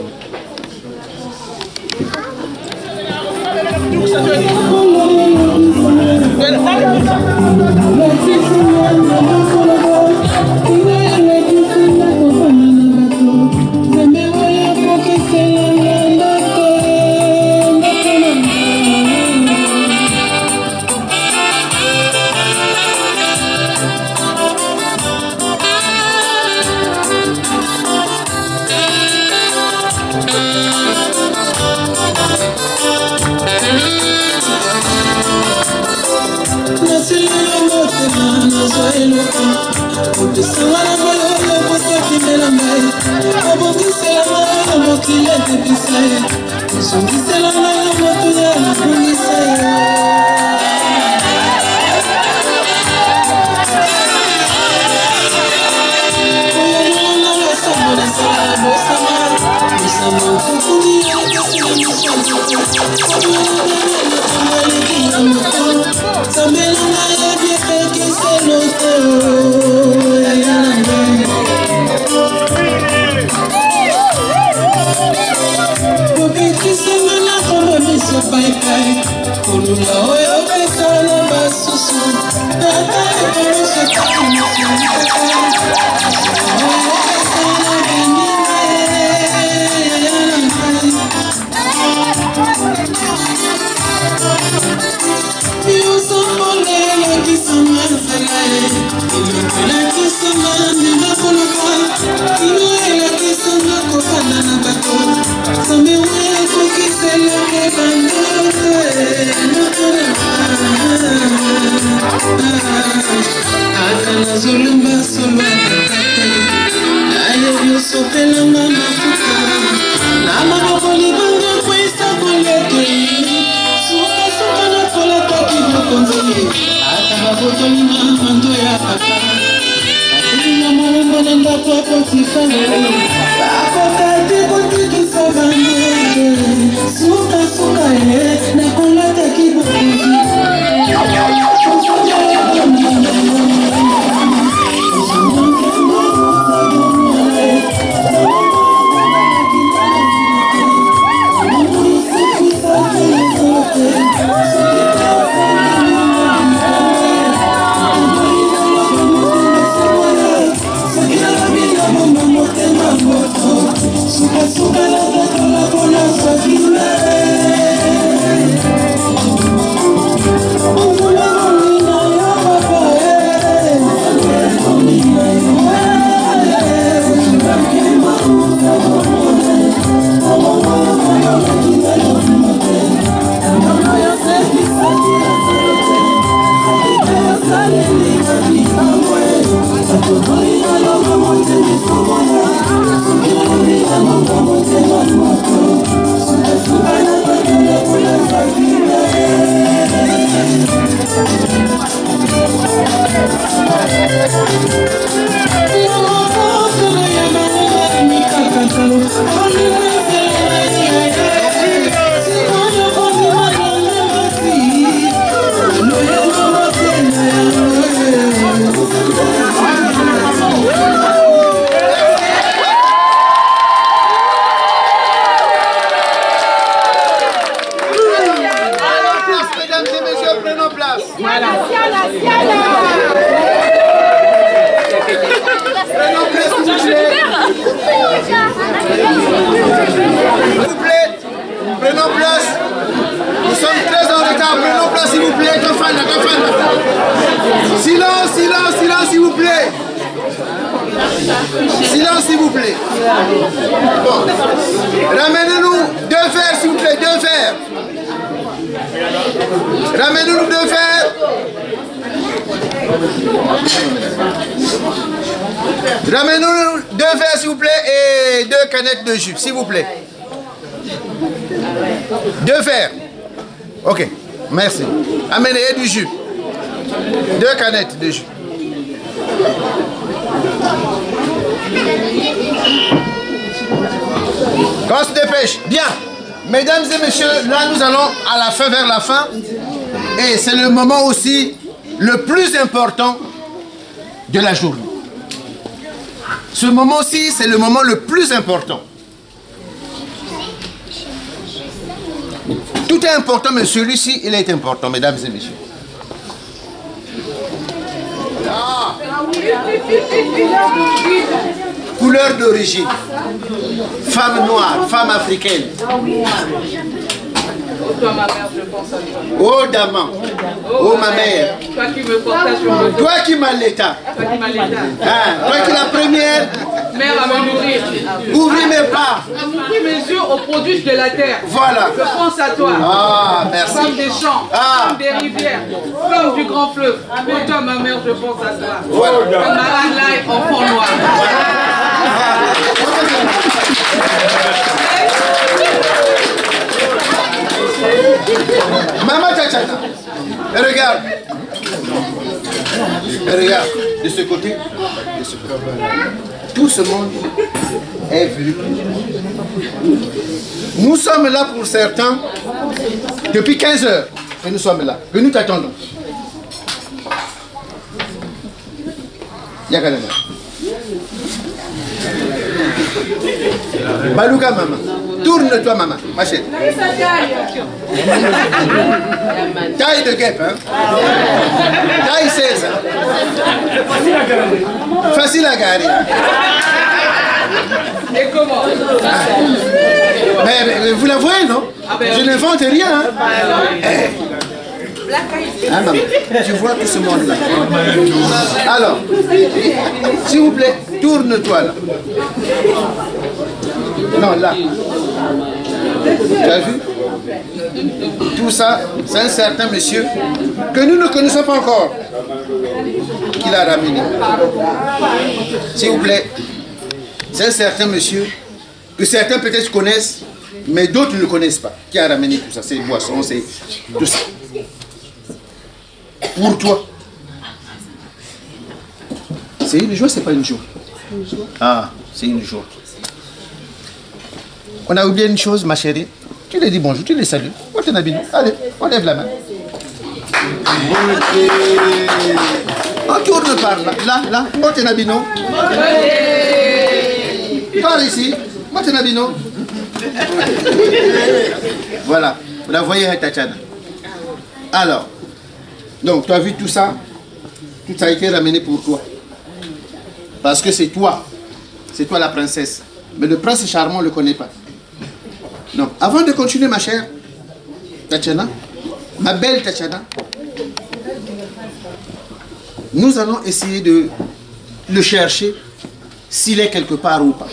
Zulumba Prenons place. Nous sommes très en retard. Prenons place, s'il vous plaît. Silence, silence, silence, s'il vous plaît. Silence, s'il vous plaît. Bon. Ramenez-nous 2 verres, s'il vous plaît. 2 verres. Ramenez-nous 2 verres. Ramenez-nous 2 verres, s'il vous plaît, et 2 canettes de jus, s'il vous plaît. 2 verres. Ok, merci. Amenez du jus. 2 canettes de jus. Qu'on se dépêche. Bien. Mesdames et messieurs, là nous allons à la fin, vers la fin. Et c'est le moment aussi le plus important de la journée. Ce moment-ci, c'est le moment le plus important. Tout est important, mais celui-ci, il est important, mesdames et messieurs. Ah. Couleur d'origine. Femme noire, femme africaine. Oh, toi, ma mère, je pense à toi. Oh, Daman. Oh, ma mère. Toi qui me portes sur le dos. Toi qui m'as l'état. Toi qui m'as l'état. Toi qui la première. Mère à me nourrir. Ouvrir mes pas. Ouvrir mes yeux aux produits de la terre. Voilà. Je pense à toi. Ah, merci. Femme des champs, femme des rivières, femme du grand fleuve. Oh, toi, ma mère, je pense à toi. Voilà. Camarade Lai, enfant noir. Maman Tchachana, regarde. Regarde, de ce côté, de ce côté. Tout ce monde est venu. Nous sommes là pour certains depuis 15 heures que nous sommes là, que nous t'attendons. Yakalema. Balouka maman. Tourne-toi maman, ma chérie. Taille de guêpe, hein. Taille 16. Facile à garer. Et comment? Mais vous la voyez, non? Je n'invente rien, hein. Ah, maman, tu vois tout ce monde-là. Alors, s'il vous plaît, tourne-toi là. Non, là. Tu as vu? Tout ça, c'est un certain monsieur que nous ne connaissons pas encore qui l'a ramené. S'il vous plaît, c'est un certain monsieur que certains peut-être connaissent, mais d'autres ne le connaissent pas, qui a ramené tout ça, ces boissons, c'est tout ça. Pour toi, C'est une joie, c'est pas une joie. Ah, c'est une joie. On a oublié une chose, ma chérie. Tu lui dis bonjour, tu les salues. Allez, on lève la main. On tourne par là, là, Montenabino. Par ici, Montenabino. Voilà, vous la voyez, Tatiana. Alors, donc tu as vu tout ça a été ramené pour toi. Parce que c'est toi la princesse. Mais le prince charmant, on ne le connaît pas. Donc, avant de continuer, ma chère Tatiana, ma belle Tatiana, nous allons essayer de le chercher s'il est quelque part ou pas.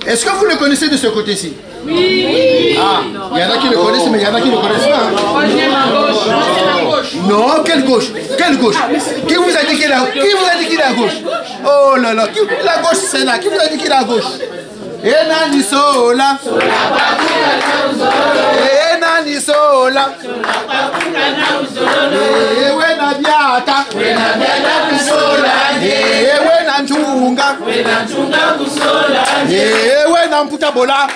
Est-ce que vous le connaissez de ce côté-ci? Oui. Ah, il y en a qui le connaissent, mais il y en a qui ne le connaissent pas. Non, quelle gauche? Quelle gauche? Qui vous a dit qu'il est à gauche? Oh là là, la gauche c'est là. Qui vous a dit qu'il est à gauche? Enani sola, enani sola, ewe na biata, ewe na ntunga, ewe na mputa bola,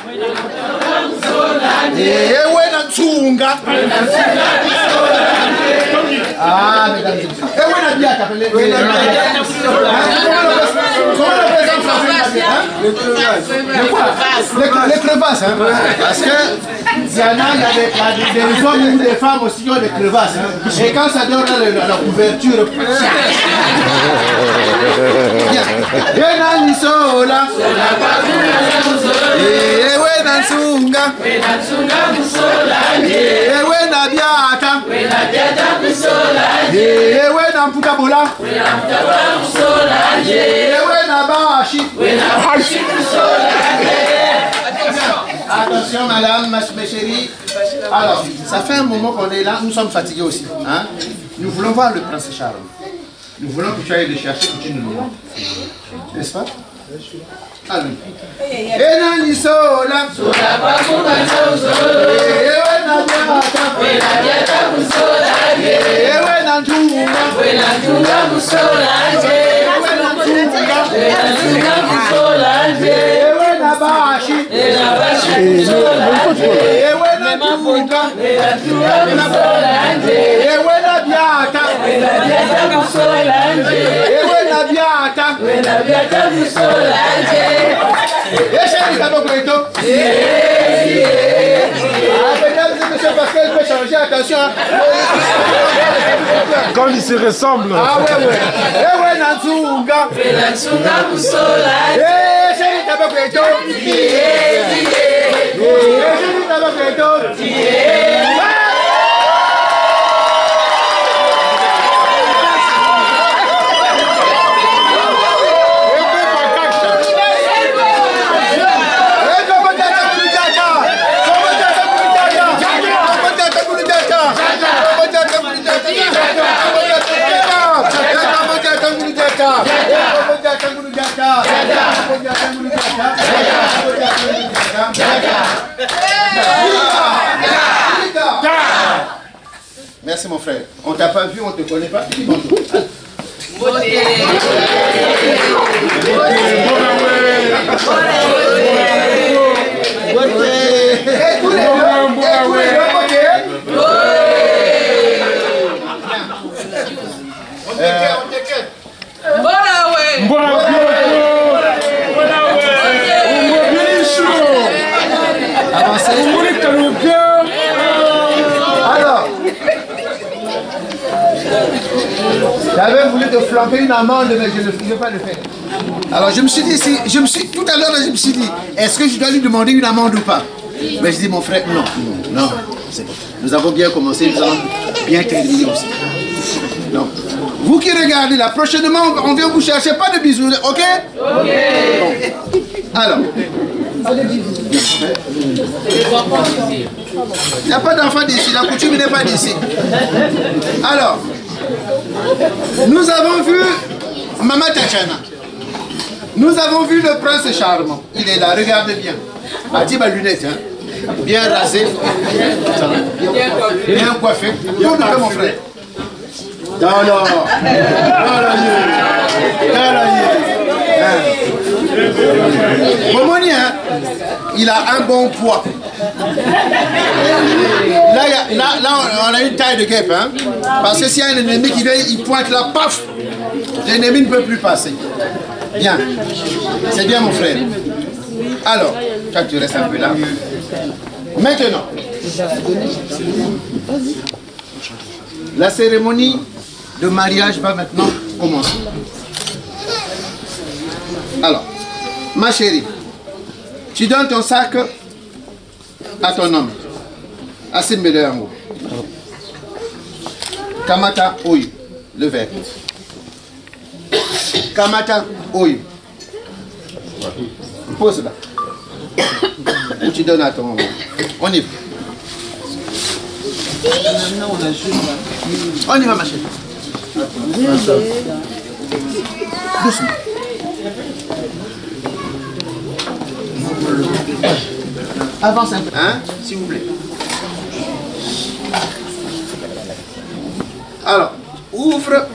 ewe na ntunga. Ah, mesdames et messieurs. Ewe na biata, les crevasses, hein? Parce que il y en a des hommes ou des femmes aussi qui ont des crevasses. Hein? Et quand ça donne la couverture. Attention madame, ma chérie. Alors, ça fait un moment qu'on est là, nous sommes fatigués aussi. Hein? Nous voulons voir le prince Charles. Nous voulons que tu ailles le chercher, que tu nous le montres. N'est-ce pas? Allez. Enani sola, sola bakuna sola, ewe na biata kusola, ewe na ntunga kusola, ewe na ntunga kusola, ewe na bashi kusola, ewe na ntunga kusola, ewe na biata kusola, ewe na biata kusola. Mesdames et messieurs, parce qu'elle peut changer, attention. Quand ils se ressemblent. Ah ouais, ouais. Eh ouais, Nansunga. Nansunga Kusola. Eh, chérie, t'as pas pris tout. Chérie, t'as pas pris tout. Merci mon frère. On t'a pas vu, on te connaît pas. Tu dis bonjour. J'avais voulu te flanquer une amende, mais je ne pouvais pas le faire. Alors tout à l'heure, je me suis dit, est-ce que je dois lui demander une amende ou pas? Mais je dis, mon frère, non, c'est bon. Nous avons bien commencé, nous allons bien terminer aussi. Donc, vous qui regardez là, prochainement, on vient vous chercher, pas de bisous, ok? Ok. Bon. Alors. Il n'y a pas d'enfants d'ici, la coutume n'est pas d'ici. Alors, nous avons vu Maman Tatiana. Nous avons vu le prince charmant. Il est là, regardez bien. Adi ma lunette, hein. Bien rasé. Bien coiffé. Tout de fait, mon frère. Momoni, hein, il a un bon poids. Là, on a une taille de guêpe. Hein, parce que s'il y a un ennemi qui vient, il pointe là, paf, l'ennemi ne peut plus passer. Bien. C'est bien, mon frère. Alors, toi, tu restes un peu là. Maintenant, la cérémonie de mariage va maintenant commencer. Alors, ma chérie, tu donnes ton sac à ton homme. Assez meilleur. Kamata Oyu, le verre. Kamata Oyu. Pose là. Tu donnes à ton homme. On y va. On y va, ma chérie. Doucement. Avance un peu, hein, s'il vous plaît. Alors, ouvre.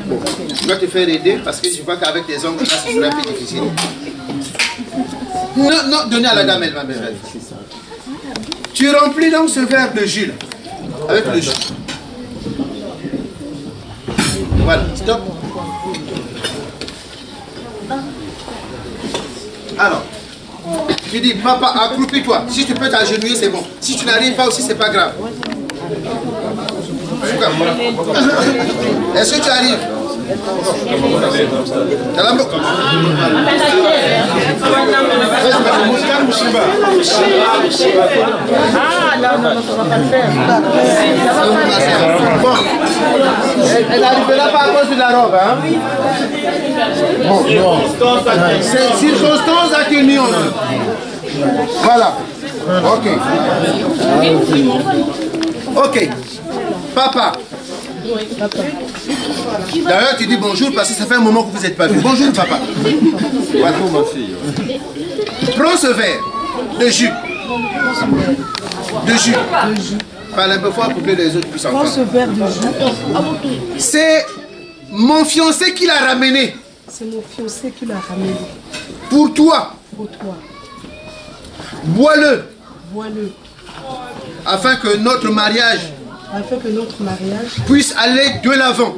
Bon, je dois te faire aider parce que je vois qu'avec tes ongles, là, c'est un peu difficile. Non, non, donnez à la dame, elle va me faire. Tu remplis donc ce verre de jus, avec le jus. Voilà, stop. Alors, tu dis, papa, accroupis-toi. Si tu peux t'agenouiller, c'est bon. Si tu n'arrives pas aussi, c'est pas grave. Est-ce que tu arrives? Bon, elle n'arrivera pas à cause de la robe, hein? Bon, c'est circonstance atténuante. Voilà. Ok. Ok. Papa. D'ailleurs, tu dis bonjour parce que ça fait un moment que vous n'êtes pas vu. Bonjour, papa. Voilà. Ma fille. Prends ce verre de jus. De jus. Parle un peu fort pour que les autres puissent entendre. Prends ce verre de jus. C'est mon fiancé qui l'a ramené. C'est mon fiancé qui l'a ramené. Pour toi. Pour toi. Bois-le. Bois-le. Afin que notre mariage puisse aller de l'avant.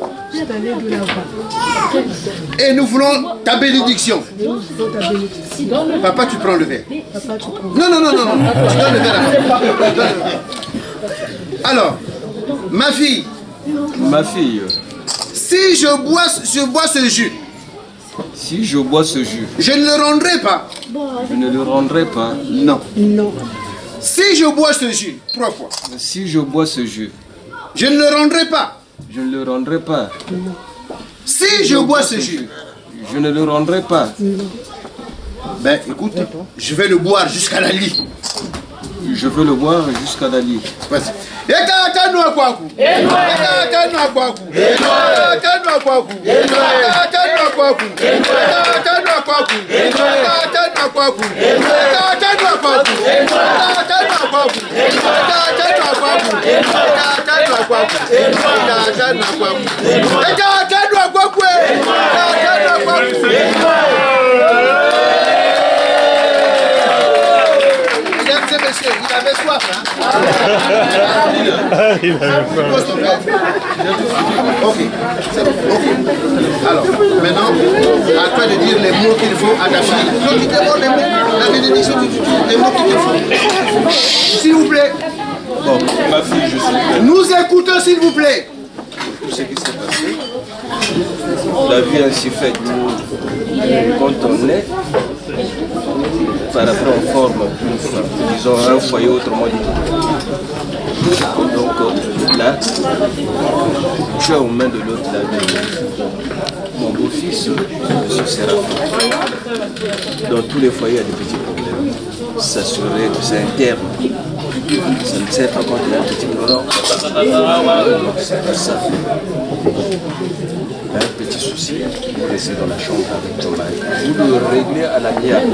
Et nous voulons ta bénédiction. Papa, tu prends le verre. Non, non, non, non, non. Tu donnes le verre à alors, ma fille. Ma fille. Si je bois ce jus. Si je bois ce jus. Je ne le rendrai pas. Je ne le rendrai pas. Non. Non. Si je bois ce jus, 3 fois. Si je bois ce jus. Je ne le rendrai pas. Je ne le rendrai pas. Non. Si je bois ce jus. Je ne le rendrai pas. Non. Ben écoute, je vais le boire jusqu'à la lit. Je veux le boire jusqu'à la lit. Vas-y. Monsieur, il avait soif, hein? Ok, c'est bon. Ok. Alors, maintenant, à toi de dire les mots qu'il faut à ta fille. Donc, tu demandes les mots, la bénédiction, les mots qu'il te faut. S'il vous plaît. Bon, ma fille, je suis prêt. Nous écoutons, s'il vous plaît. Tout ce qui s'est passé, la vie ainsi faite. Quand on est, par rapport aux formes, disons un foyer autrement dit. Donc là, tu as aux mains de l'autre la vie. Mon beau-fils, M. Séraphin, dans tous les foyers, il y a des petits problèmes. S'assurer que c'est interne. Ça ne sert pas quand il y a un petit problème. C'est pas ça. Un petit souci, vous restez dans la chambre avec ton mari. Vous le réglez à l'amiable.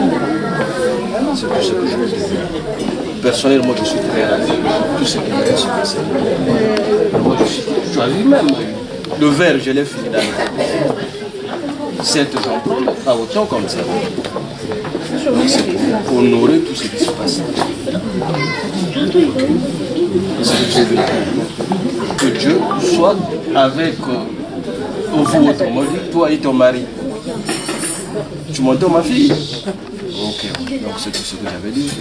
C'est tout ce que je veux dire. Personnellement, je suis très ravi. Tout ce qui me reste, c'est moi, je tu as vu même. Le verre, je l'ai fini dans le verre. Certes, j'en prends, mais pas autant comme ça. Donc c'est pour honorer tout ce qui se passe. Que Dieu soit avec vous, autrement dit, toi et ton mari. Tu m'entends, ma fille? Ok, donc c'est tout ce que j'avais dit.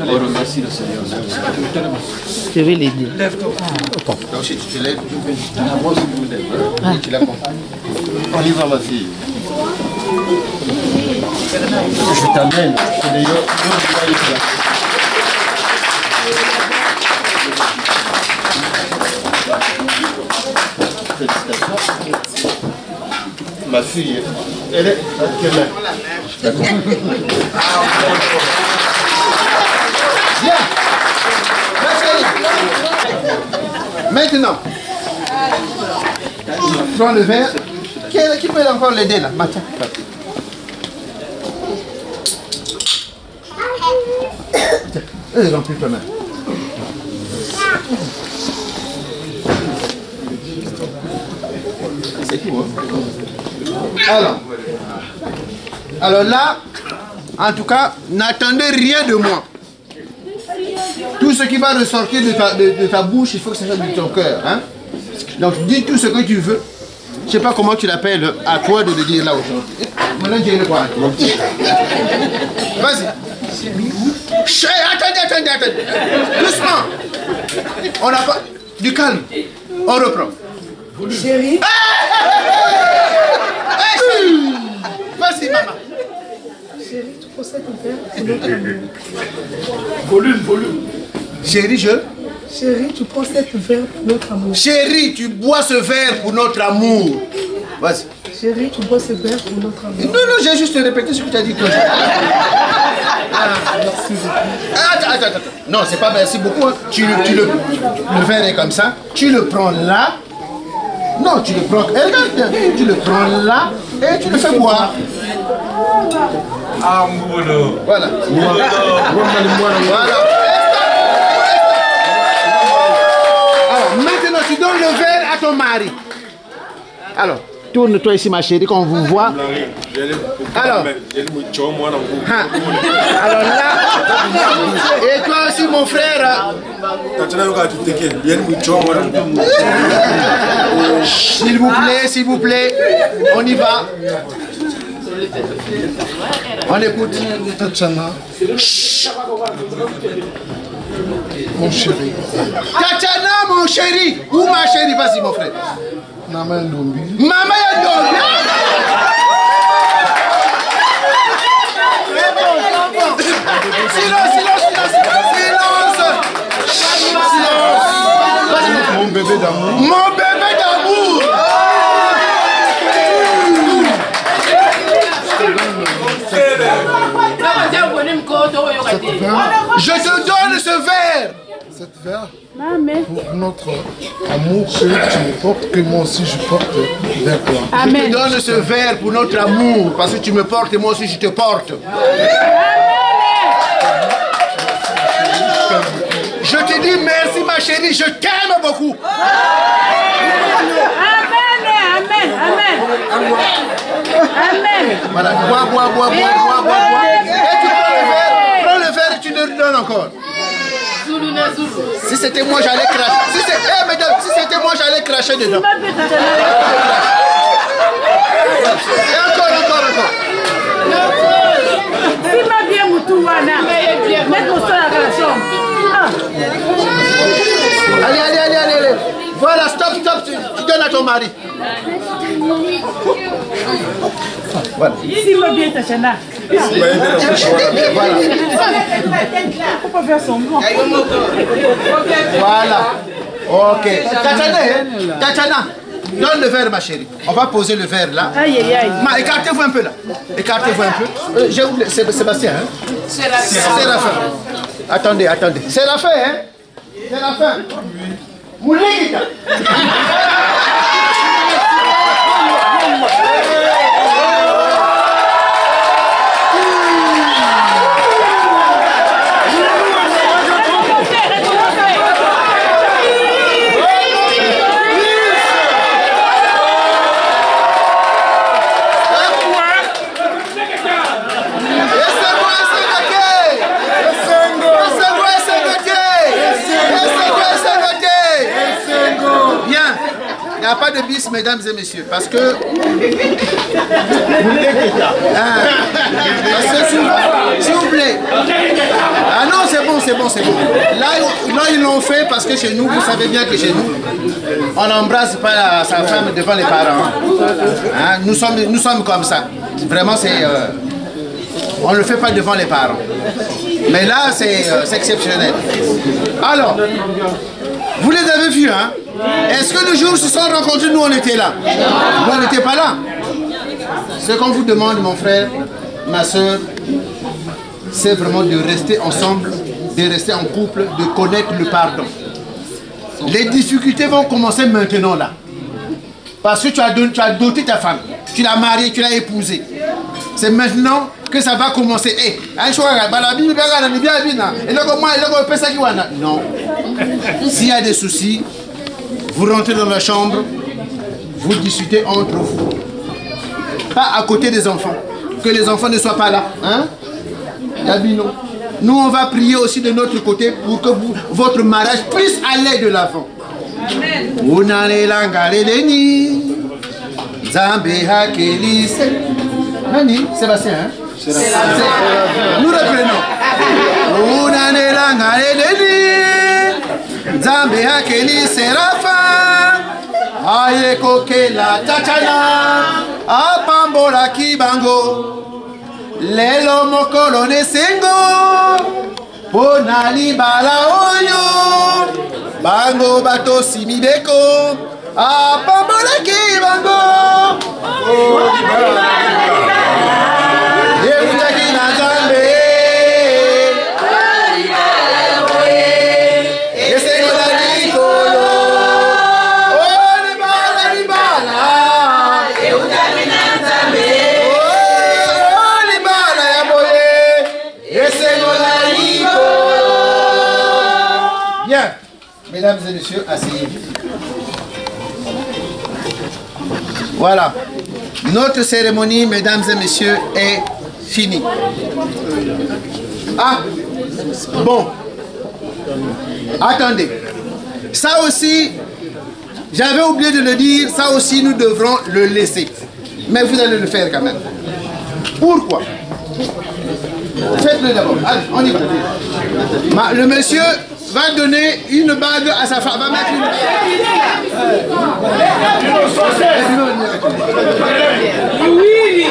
On remercie le Seigneur. Je vais l'aider. Lève-toi. Toi aussi, tu te lèves. Moi aussi, je me lève. Oui, tu l'apprends. On y va, ma fille. Je t'amène. Félicitations. Ma fille, elle est à quelle heure? D'accord. Viens. Maintenant, prends le verre. Qui peut encore l'aider là? Matin. Remplis toi-même. C'est tout, hein? Alors là, en tout cas, n'attendez rien de moi. Tout ce qui va ressortir de ta bouche, il faut que ça sorte de ton cœur. Hein? Donc dis tout ce que tu veux. Je ne sais pas comment tu l'appelles, à toi de le dire là aujourd'hui. Maintenant, dis le quoi? Vas-y. Attendez. Doucement. On n'a pas... Du calme. On reprend. Chérie. Vas-y, maman. Chérie, tu possèdes un verre pour notre amour. Volume. Chérie, Chérie, tu prends cette verre pour notre amour. Chérie, tu bois ce verre pour notre amour. Vas-y. Chérie, tu bois ce verre pour notre amour. Non, j'ai juste répété ce que tu as dit. Merci beaucoup. Attends. Non, c'est pas merci beaucoup. Hein. Le verre est comme ça. Tu le prends là. Non, tu le prends. Regarde bien. Tu le prends là et tu le fais boire. Ah, voilà. Voilà. Alors, maintenant, tu donnes le verre à ton mari. Alors, tourne-toi ici, ma chérie, qu'on vous voit. Alors là, et toi aussi, mon frère. S'il vous plaît, on y va. On écoute. Tatiana. Mon chéri. Tatiana, mon chéri. Ou ma chérie, vas-y, mon frère. Maman Ndombi. Maman Ndombi. Silence. Mon bébé d'amour. Mon bébé d'amour. Je te donne ce verre. Cette verre pour notre amour que tu me portes, que moi aussi je porte vers toi. Amen. Je te donne ce verre pour notre amour, parce que tu me portes et moi aussi je te porte. Je te dis merci ma chérie, je t'aime beaucoup. Amen. Voilà, bois. Et tu prends le verre et tu le donnes encore. Si c'était moi, j'allais cracher. Si c'était moi, j'allais cracher dedans. Et encore. Allez. Voilà, stop. Tu donnes à ton mari. Voilà. Voilà. Ok. Tatiana, donne le verre, ma chérie. On va poser le verre là. Écartez-vous un peu là. J'ai oublié. C'est Sébastien, hein? C'est la fin. Attendez. C'est la fin, hein? C'est la fin. Moulikita. bis, mesdames et messieurs, parce que... S'il vous plaît. Ah non, c'est bon, c'est bon, c'est bon. Là, ils l'ont fait parce que chez nous, vous savez bien que chez nous, on n'embrasse pas sa femme devant les parents. Hein? Nous sommes comme ça. Vraiment, c'est... on ne le fait pas devant les parents. Mais là, c'est exceptionnel. Alors, vous les avez vus, hein? Est-ce que le jour où ils se sont rencontrés, nous, on était là? Nous, on n'était pas là. Ce qu'on vous demande, mon frère, ma soeur, c'est vraiment de rester ensemble, de rester en couple, de connaître le pardon. Les difficultés vont commencer maintenant, là. Parce que tu as doté ta femme, tu l'as mariée, tu l'as épousée. C'est maintenant que ça va commencer. Non. S'il y a des soucis, vous rentrez dans la chambre, vous discutez entre vous. Pas à côté des enfants. Que les enfants ne soient pas là. Hein? Nous, on va prier aussi de notre côté pour que votre mariage puisse aller de l'avant. Nani? Sébastien, hein? Nous reprenons. Apambola kibango lelo mokolo nesengo pona libala oyo bango bato simibeko apambola kibango yebutaki na Nzambe esengo la likolo Mesdames et messieurs, asseyez-vous. Voilà. Notre cérémonie, mesdames et messieurs, est finie. Ah, bon. Attendez. Ça aussi, j'avais oublié de le dire, ça aussi nous devrons le laisser. Mais vous allez le faire quand même. Pourquoi? Faites-le d'abord. Allez, on y va. Le monsieur va donner une bague à sa femme. Va mettre une bague. Oui.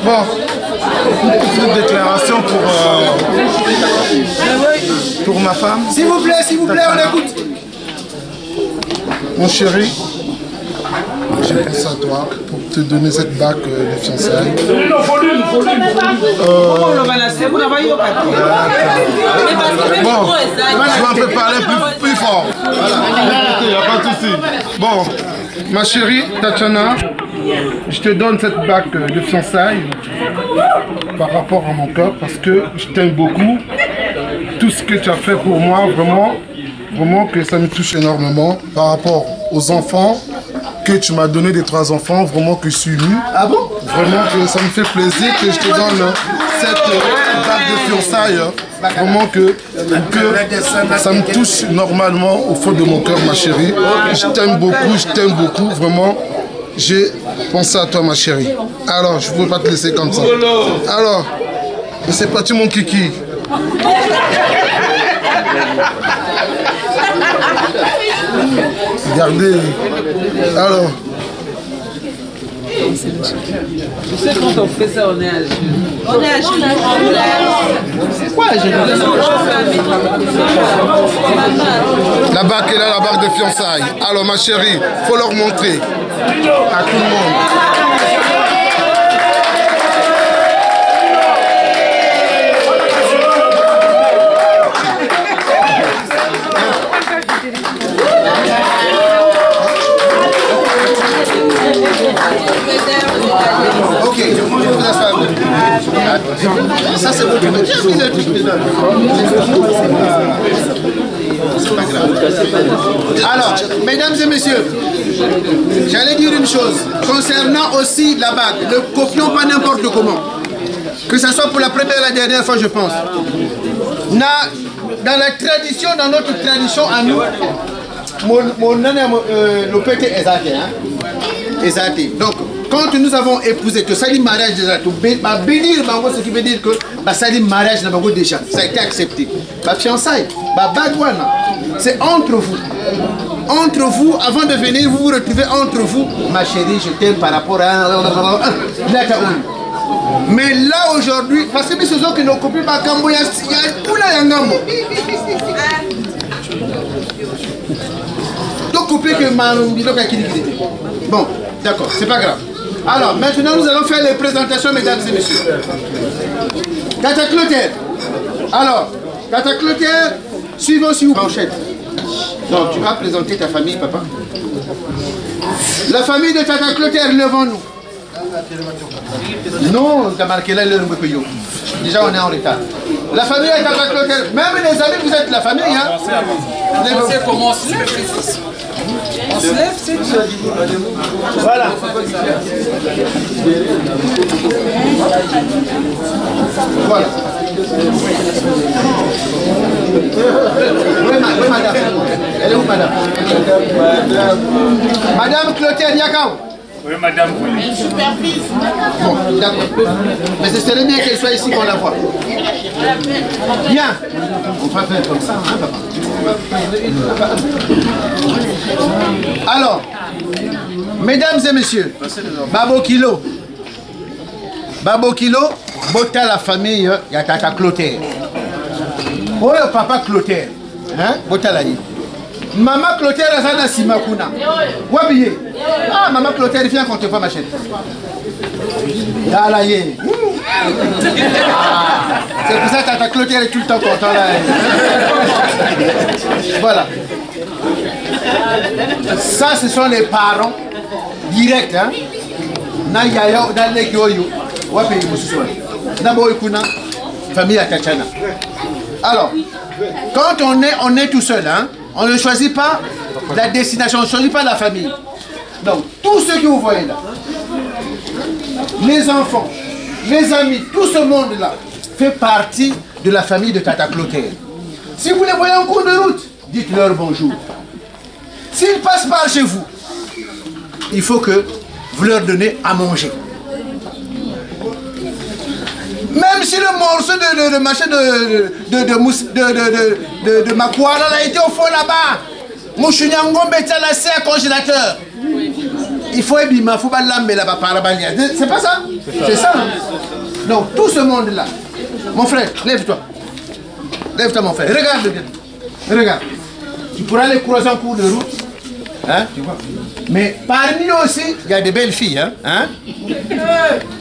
Bon, une petite déclaration pour ma femme. S'il vous plaît, on écoute. Mon chéri, je pense à toi pour te donner cette bague de fiançailles. Bon, je vais un peu parler plus fort. Il n'y a pas de souci. Bon, ma chérie Tatiana, je te donne cette bague de fiançailles par rapport à mon cœur parce que je t'aime beaucoup. Tout ce que tu as fait pour moi, vraiment que ça me touche énormément par rapport aux enfants que tu m'as donné, des 3 enfants, vraiment que je suis ému. Ah bon? Vraiment que ça me fait plaisir que je te donne cette bague de fiançailles. Vraiment que ça me touche normalement au fond de mon cœur, ma chérie. Je t'aime beaucoup, vraiment. J'ai pensé à toi, ma chérie. Alors, je ne peux pas te laisser comme ça. Alors, c'est parti, mon kiki. Regardez. Alors. Tu sais, quand on fait ça, on est à Jules. On est à Jules. Quoi, la bague est là, la bague de fiançailles. Alors, ma chérie, faut leur montrer à tout le monde. Ok, je vous asseoir. Ça c'est votre truc. C'est pas grave. Alors, mesdames et messieurs, j'allais dire une chose concernant aussi la bague. Ne copions pas n'importe comment. Que ce soit pour la première et la dernière fois, je pense. Dans la tradition, dans notre tradition à nous, le petit est donc, quand nous avons épousé, tout ça, le mariage déjà, bénir, ce qui veut dire que ça, le mariage n'a pas déjà, ça a été accepté. La fiançailles, c'est entre vous. Entre vous, avant de venir, vous vous retrouvez entre vous. Ma chérie, je t'aime par rapport à... Mais là aujourd'hui, parce que ce sont que nos copies, il y a tout là, il y a donc copier que bon, d'accord, c'est pas grave. Alors, maintenant nous allons faire les présentations, mesdames et messieurs. Tata Clotaire. Alors, Tata Clotaire, suivons si vous manchette. Donc, tu vas présenter ta famille, papa. La famille de Tata Clotaire, levons-nous. Non, tu as marqué là le Mbekoyo. Déjà, on est en retard. La famille de Tata Clotaire, même les amis, vous êtes la famille, hein? Comment on se lève? On se lève, c'est tout. Voilà. Voilà. Oui, madame. Elle est où, madame? Madame Clotaire Yakao. Oui, madame. Bon, d'accord. Mais ce serait bien qu'elle soit ici qu'on la voit. Bien. On va faire comme ça, hein, papa. Alors, mesdames et messieurs, Babo Kilo, bota la famille, il y a Tata Clotaire. Oh, papa Clotaire, hein, bota la ligne. Maman Clotaire, Azana Simakuna. Wabiye. Ah, maman Clotaire, viens qu'on te voit ma chaîne. Là, yé. C'est pour ça que Tata Clotaire est tout le temps content là. Voilà. Ça, ce sont les parents directs. Hein? Famille Akachana. Alors, quand on est tout seul, hein, on ne choisit pas la destination, on ne choisit pas la famille. Donc, tous ceux que vous voyez là, les enfants, les amis, tout ce monde-là fait partie de la famille de Tata Clotaire. Si vous les voyez en cours de route, dites-leur bonjour. S'ils passent par chez vous, il faut que vous leur donnez à manger. Même si le morceau de machin de Makwara a été au fond là-bas, Mouchouniangombe est à la congélateur. Il faut ébima, il faut balamber là-bas par la bannière. C'est pas ça? C'est ça. Hein? Donc tout ce monde-là. Mon frère, lève-toi. Lève-toi mon frère. Regarde bien. Regarde. Tu pourras les croiser en cours de route. Hein? Tu vois? Mais parmi eux aussi, il y a des belles filles. Hein?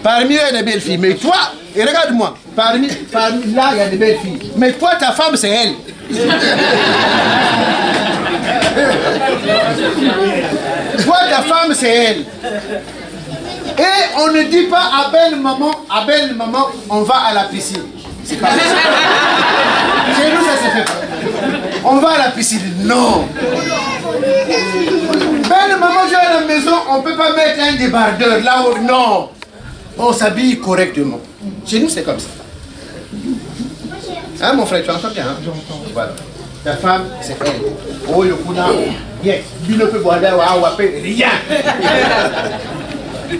Parmi eux, il y a des belles filles. Mais toi, et regarde-moi, parmi là, il y a des belles filles. Mais toi, ta femme, c'est elle. Toi, ta femme, c'est elle. Et on ne dit pas à belle maman, on va à la piscine. C'est pas ça. Chez nous, ça se fait pas. On va à la piscine. Non. Belle maman, je vais à la maison, on ne peut pas mettre un débardeur là où. Non. On s'habille correctement. Chez nous, c'est comme ça. Hein, mon frère, tu entends bien, hein? Voilà. Ta femme, c'est elle. Oh, le kuna, yes. Il ne peut boire d'air, rien. Tu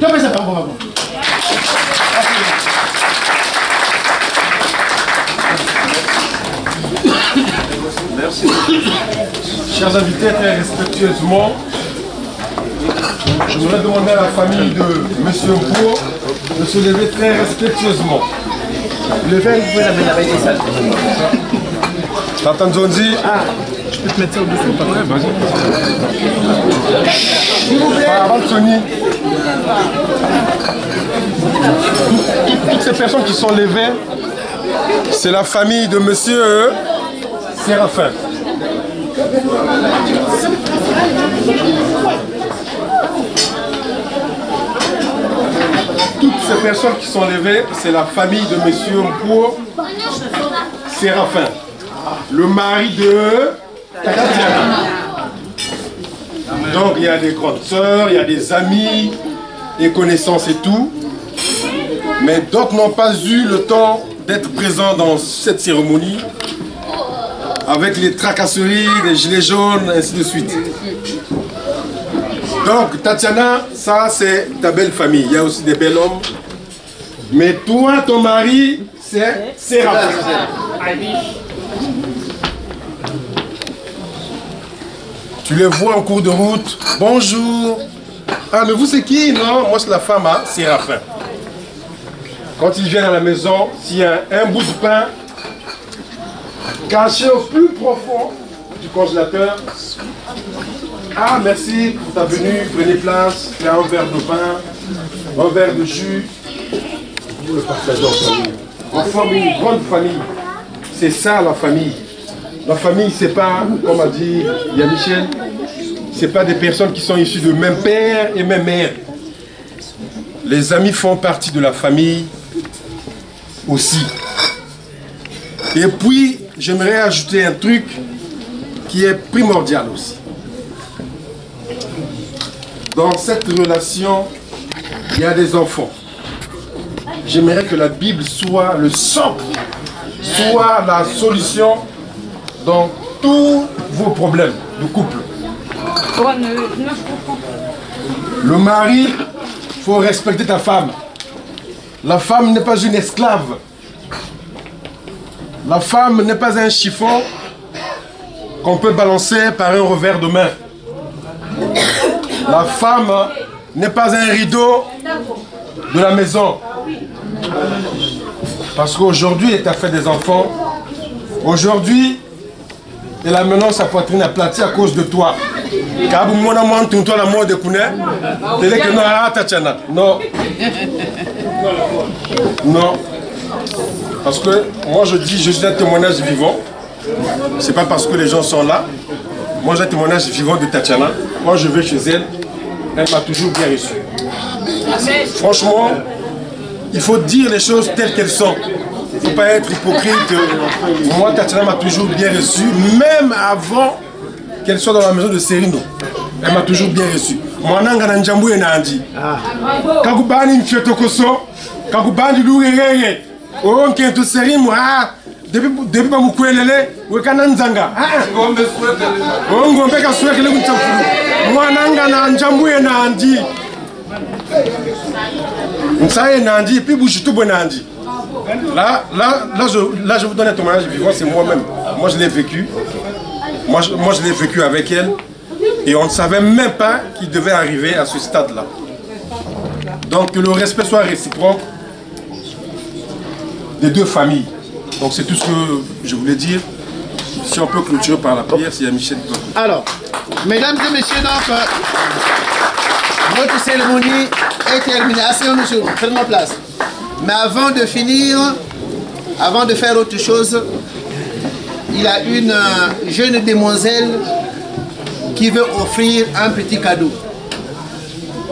fais ça, pardon. Merci. Chers invités, très respectueusement, je voudrais demander à la famille de M. Mpo de se lever très respectueusement. Le verre, vous pouvez la mettre avec les salles. Tata Nzonzi. Ah, je peux te mettre ça au-dessus, pas vrai? Vas-y. S'il vous plaît. Avant Sony. Toutes ces personnes qui sont levées, c'est la famille de M. Séraphin. personnes qui sont levées, c'est la famille de Monsieur Mpo Séraphin, le mari de Tatiana. Donc il y a des grandes sœurs, il y a des amis, des connaissances et tout. Mais d'autres n'ont pas eu le temps d'être présents dans cette cérémonie avec les tracasseries, les gilets jaunes, ainsi de suite. Donc Tatiana, ça c'est ta belle famille. Il y a aussi des bels hommes. Mais toi, ton mari, c'est Séraphin. Tu les vois en cours de route. Bonjour. Ah, mais vous c'est qui? Non, moi c'est la femme à Séraphin. Quand ils viennent à la maison, s'il y a un bout de pain caché au plus profond du congélateur, ah merci pour ta venue, prenez place, il y a un verre de pain, un verre de jus, vous le partagez en famille. On forme une grande famille, c'est ça la famille. La famille, c'est pas, comme a dit Yann Michel, c'est pas des personnes qui sont issues de même père et même mère. Les amis font partie de la famille aussi. Et puis, j'aimerais ajouter un truc qui est primordial aussi. Dans cette relation, il y a des enfants. J'aimerais que la Bible soit le socle, soit la solution dans tous vos problèmes de couple. Le mari, il faut respecter ta femme. La femme n'est pas une esclave. La femme n'est pas un chiffon qu'on peut balancer par un revers de main. La femme n'est pas un rideau de la maison. Parce qu'aujourd'hui, elle t'a fait des enfants. Aujourd'hui, elle a maintenant sa poitrine aplatie à cause de toi. Non. Non. Parce que moi je dis, je suis un témoignage vivant. C'est pas parce que les gens sont là. Moi j'ai un témoignage vivant de Tatiana. Moi je vais chez elle. Elle m'a toujours bien reçu. Franchement, il faut dire les choses telles qu'elles sont. Il ne faut pas être hypocrite. Moi Tatiana m'a toujours bien reçu. Même avant qu'elle soit dans la maison de Serino. Elle m'a toujours bien reçu. Moi nanga njambu enandi. Kakubani mfiotokoso. Kakubani lurerere. Oh, qui est tout sérieux, moi. Depuis que je suis allé, je suis allé. Là, je vous donne un témoignage vivant, c'est moi-même. Moi, je l'ai vécu. Moi, je l'ai vécu avec elle. Et on ne savait même pas qu'il devait arriver à ce stade-là. Donc, que le respect soit réciproque des deux familles. Donc c'est tout ce que je voulais dire. Si on peut clôturer par la prière, s'il y a Michel. Alors, mesdames et messieurs, donc, notre cérémonie est terminée. Asseyons-nous sur nous, faites-moi place. Mais avant de finir, avant de faire autre chose, il y a une jeune demoiselle qui veut offrir un petit cadeau.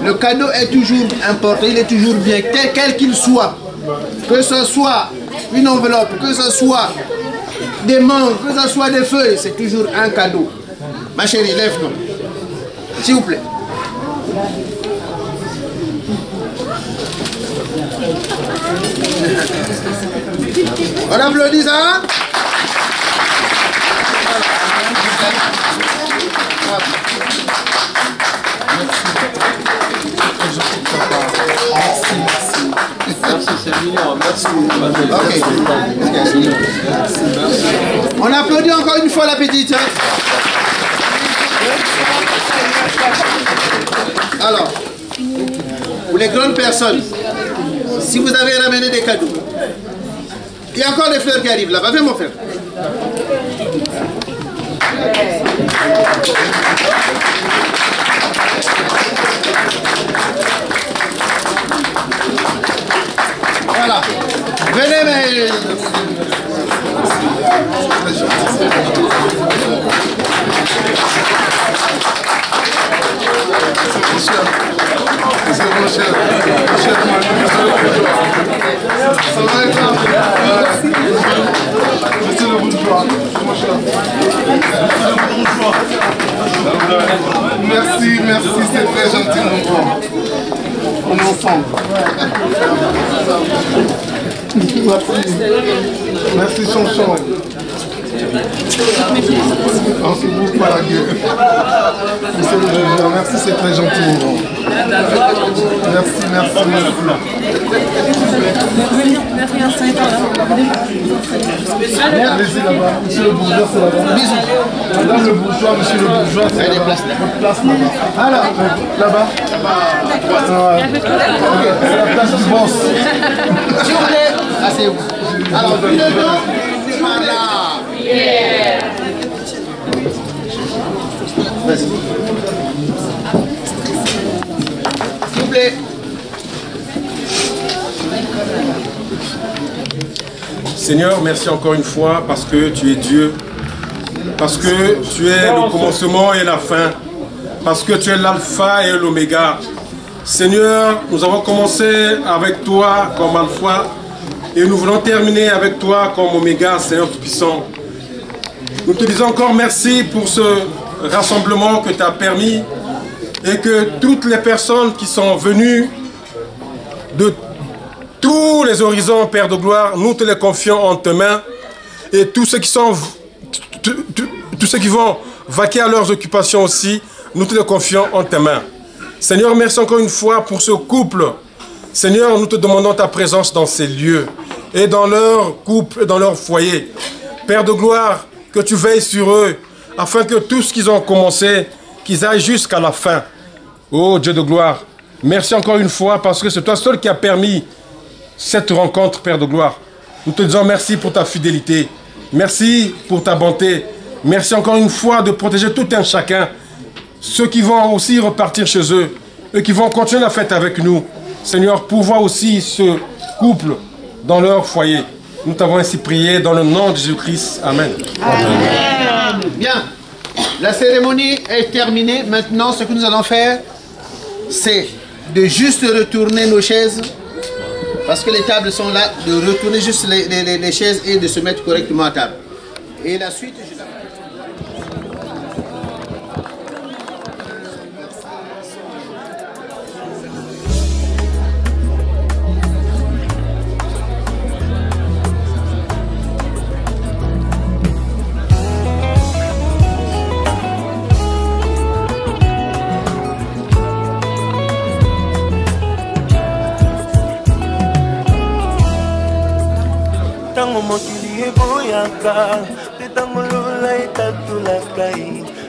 Le cadeau est toujours important, il est toujours bien, quel qu'il soit. Que ce soit une enveloppe, que ce soit des mangues, que ce soit des feuilles, c'est toujours un cadeau. Ma chérie, lève-toi. S'il vous plaît. On applaudit ça. Merci, c'est mignon. Merci. On applaudit encore une fois la petite. Alors, pour les grandes personnes, si vous avez ramené des cadeaux, il y a encore des fleurs qui arrivent là-bas. Viens mon frère. Voilà. Venez, mais... Monsieur, ensemble. Merci Chanchon. C'est vous pas la gueule. Monsieur le Président, merci, c'est très gentil. Merci. Allez-y là-bas, monsieur le bourgeois, c'est là-bas. Madame le bourgeois, monsieur le bourgeois, c'est là-bas. Votre place là-bas. Alors, là-bas. C'est la place du boss. S'il vous plaît, asseyez-vous. Alors, puis dedans, par là. Vas-y. S'il vous plaît. Seigneur, merci encore une fois parce que tu es Dieu, parce que tu es le commencement et la fin, parce que tu es l'alpha et l'oméga. Seigneur, nous avons commencé avec toi comme alpha et nous voulons terminer avec toi comme oméga, Seigneur Tout-Puissant. Nous te disons encore merci pour ce rassemblement que tu as permis et que toutes les personnes qui sont venues de tous les horizons, Père de gloire, nous te les confions en tes mains. Et tous ceux qui vont vaquer à leurs occupations aussi, nous te les confions en tes mains. Seigneur, merci encore une fois pour ce couple. Seigneur, nous te demandons ta présence dans ces lieux et dans leur couple et dans leur foyer. Père de gloire, que tu veilles sur eux afin que tout ce qu'ils ont commencé, qu'ils aillent jusqu'à la fin. Oh Dieu de gloire, merci encore une fois parce que c'est toi seul qui as permis cette rencontre, Père de gloire. Nous te disons merci pour ta fidélité. Merci pour ta bonté. Merci encore une fois de protéger tout un chacun. Ceux qui vont aussi repartir chez eux. Eux qui vont continuer la fête avec nous. Seigneur, pourvois aussi ce couple dans leur foyer. Nous t'avons ainsi prié dans le nom de Jésus-Christ. Amen. Amen. Bien. La cérémonie est terminée. Maintenant, ce que nous allons faire, c'est de juste retourner nos chaises. Parce que les tables sont là, de retourner juste les chaises et de se mettre correctement à table. Et la suite, je... Tango mokili eboyaka, te tango lola etatulaka,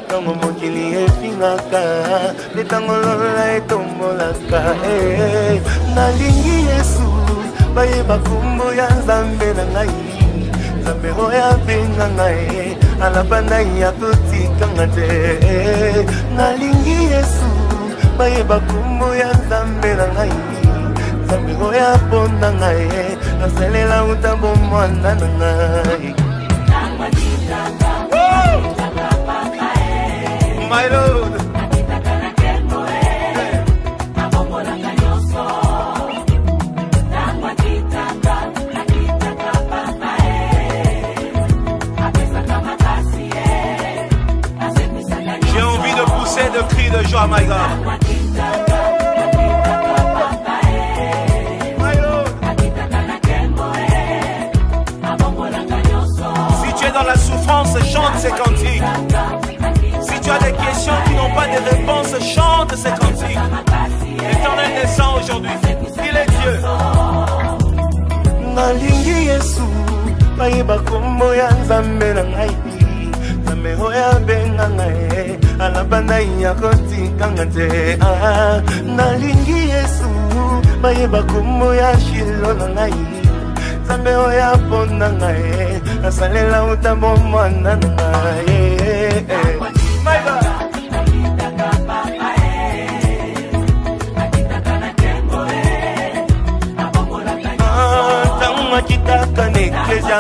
tango mokili efingaka, te tango lola etombolaka. Nalingi Yesu, bayeba kombo ya Nzambe na ngai, Nzambe oyo abenga ngai, alabanda ya kotikanga te. Nalingi Yesu, bayeba kombo ya Nzambe na ngai, Nzambe oyo aponda ngai, nasalela utambo mwana na ngai. My Lord. J'ai envie de pousser de cris de joie, my God. Dans la souffrance, chante ces cantiques. Si tu as des questions qui n'ont pas de réponse, chante ces cantiques. L'Éternel descend aujourd'hui. Il est Dieu. Nalingi Yesu, bayeba kombo ya Nzambe na ngai, Nzambe oyo abenga ngai, alabanda ya kotikanga te. Nalingi Yesu, bayeba kombo ya Shilo na ngai, Nzambe oyo aponda ngai, nasalela utambo mwana na ngai. My God. Tango makitaka na eklesia,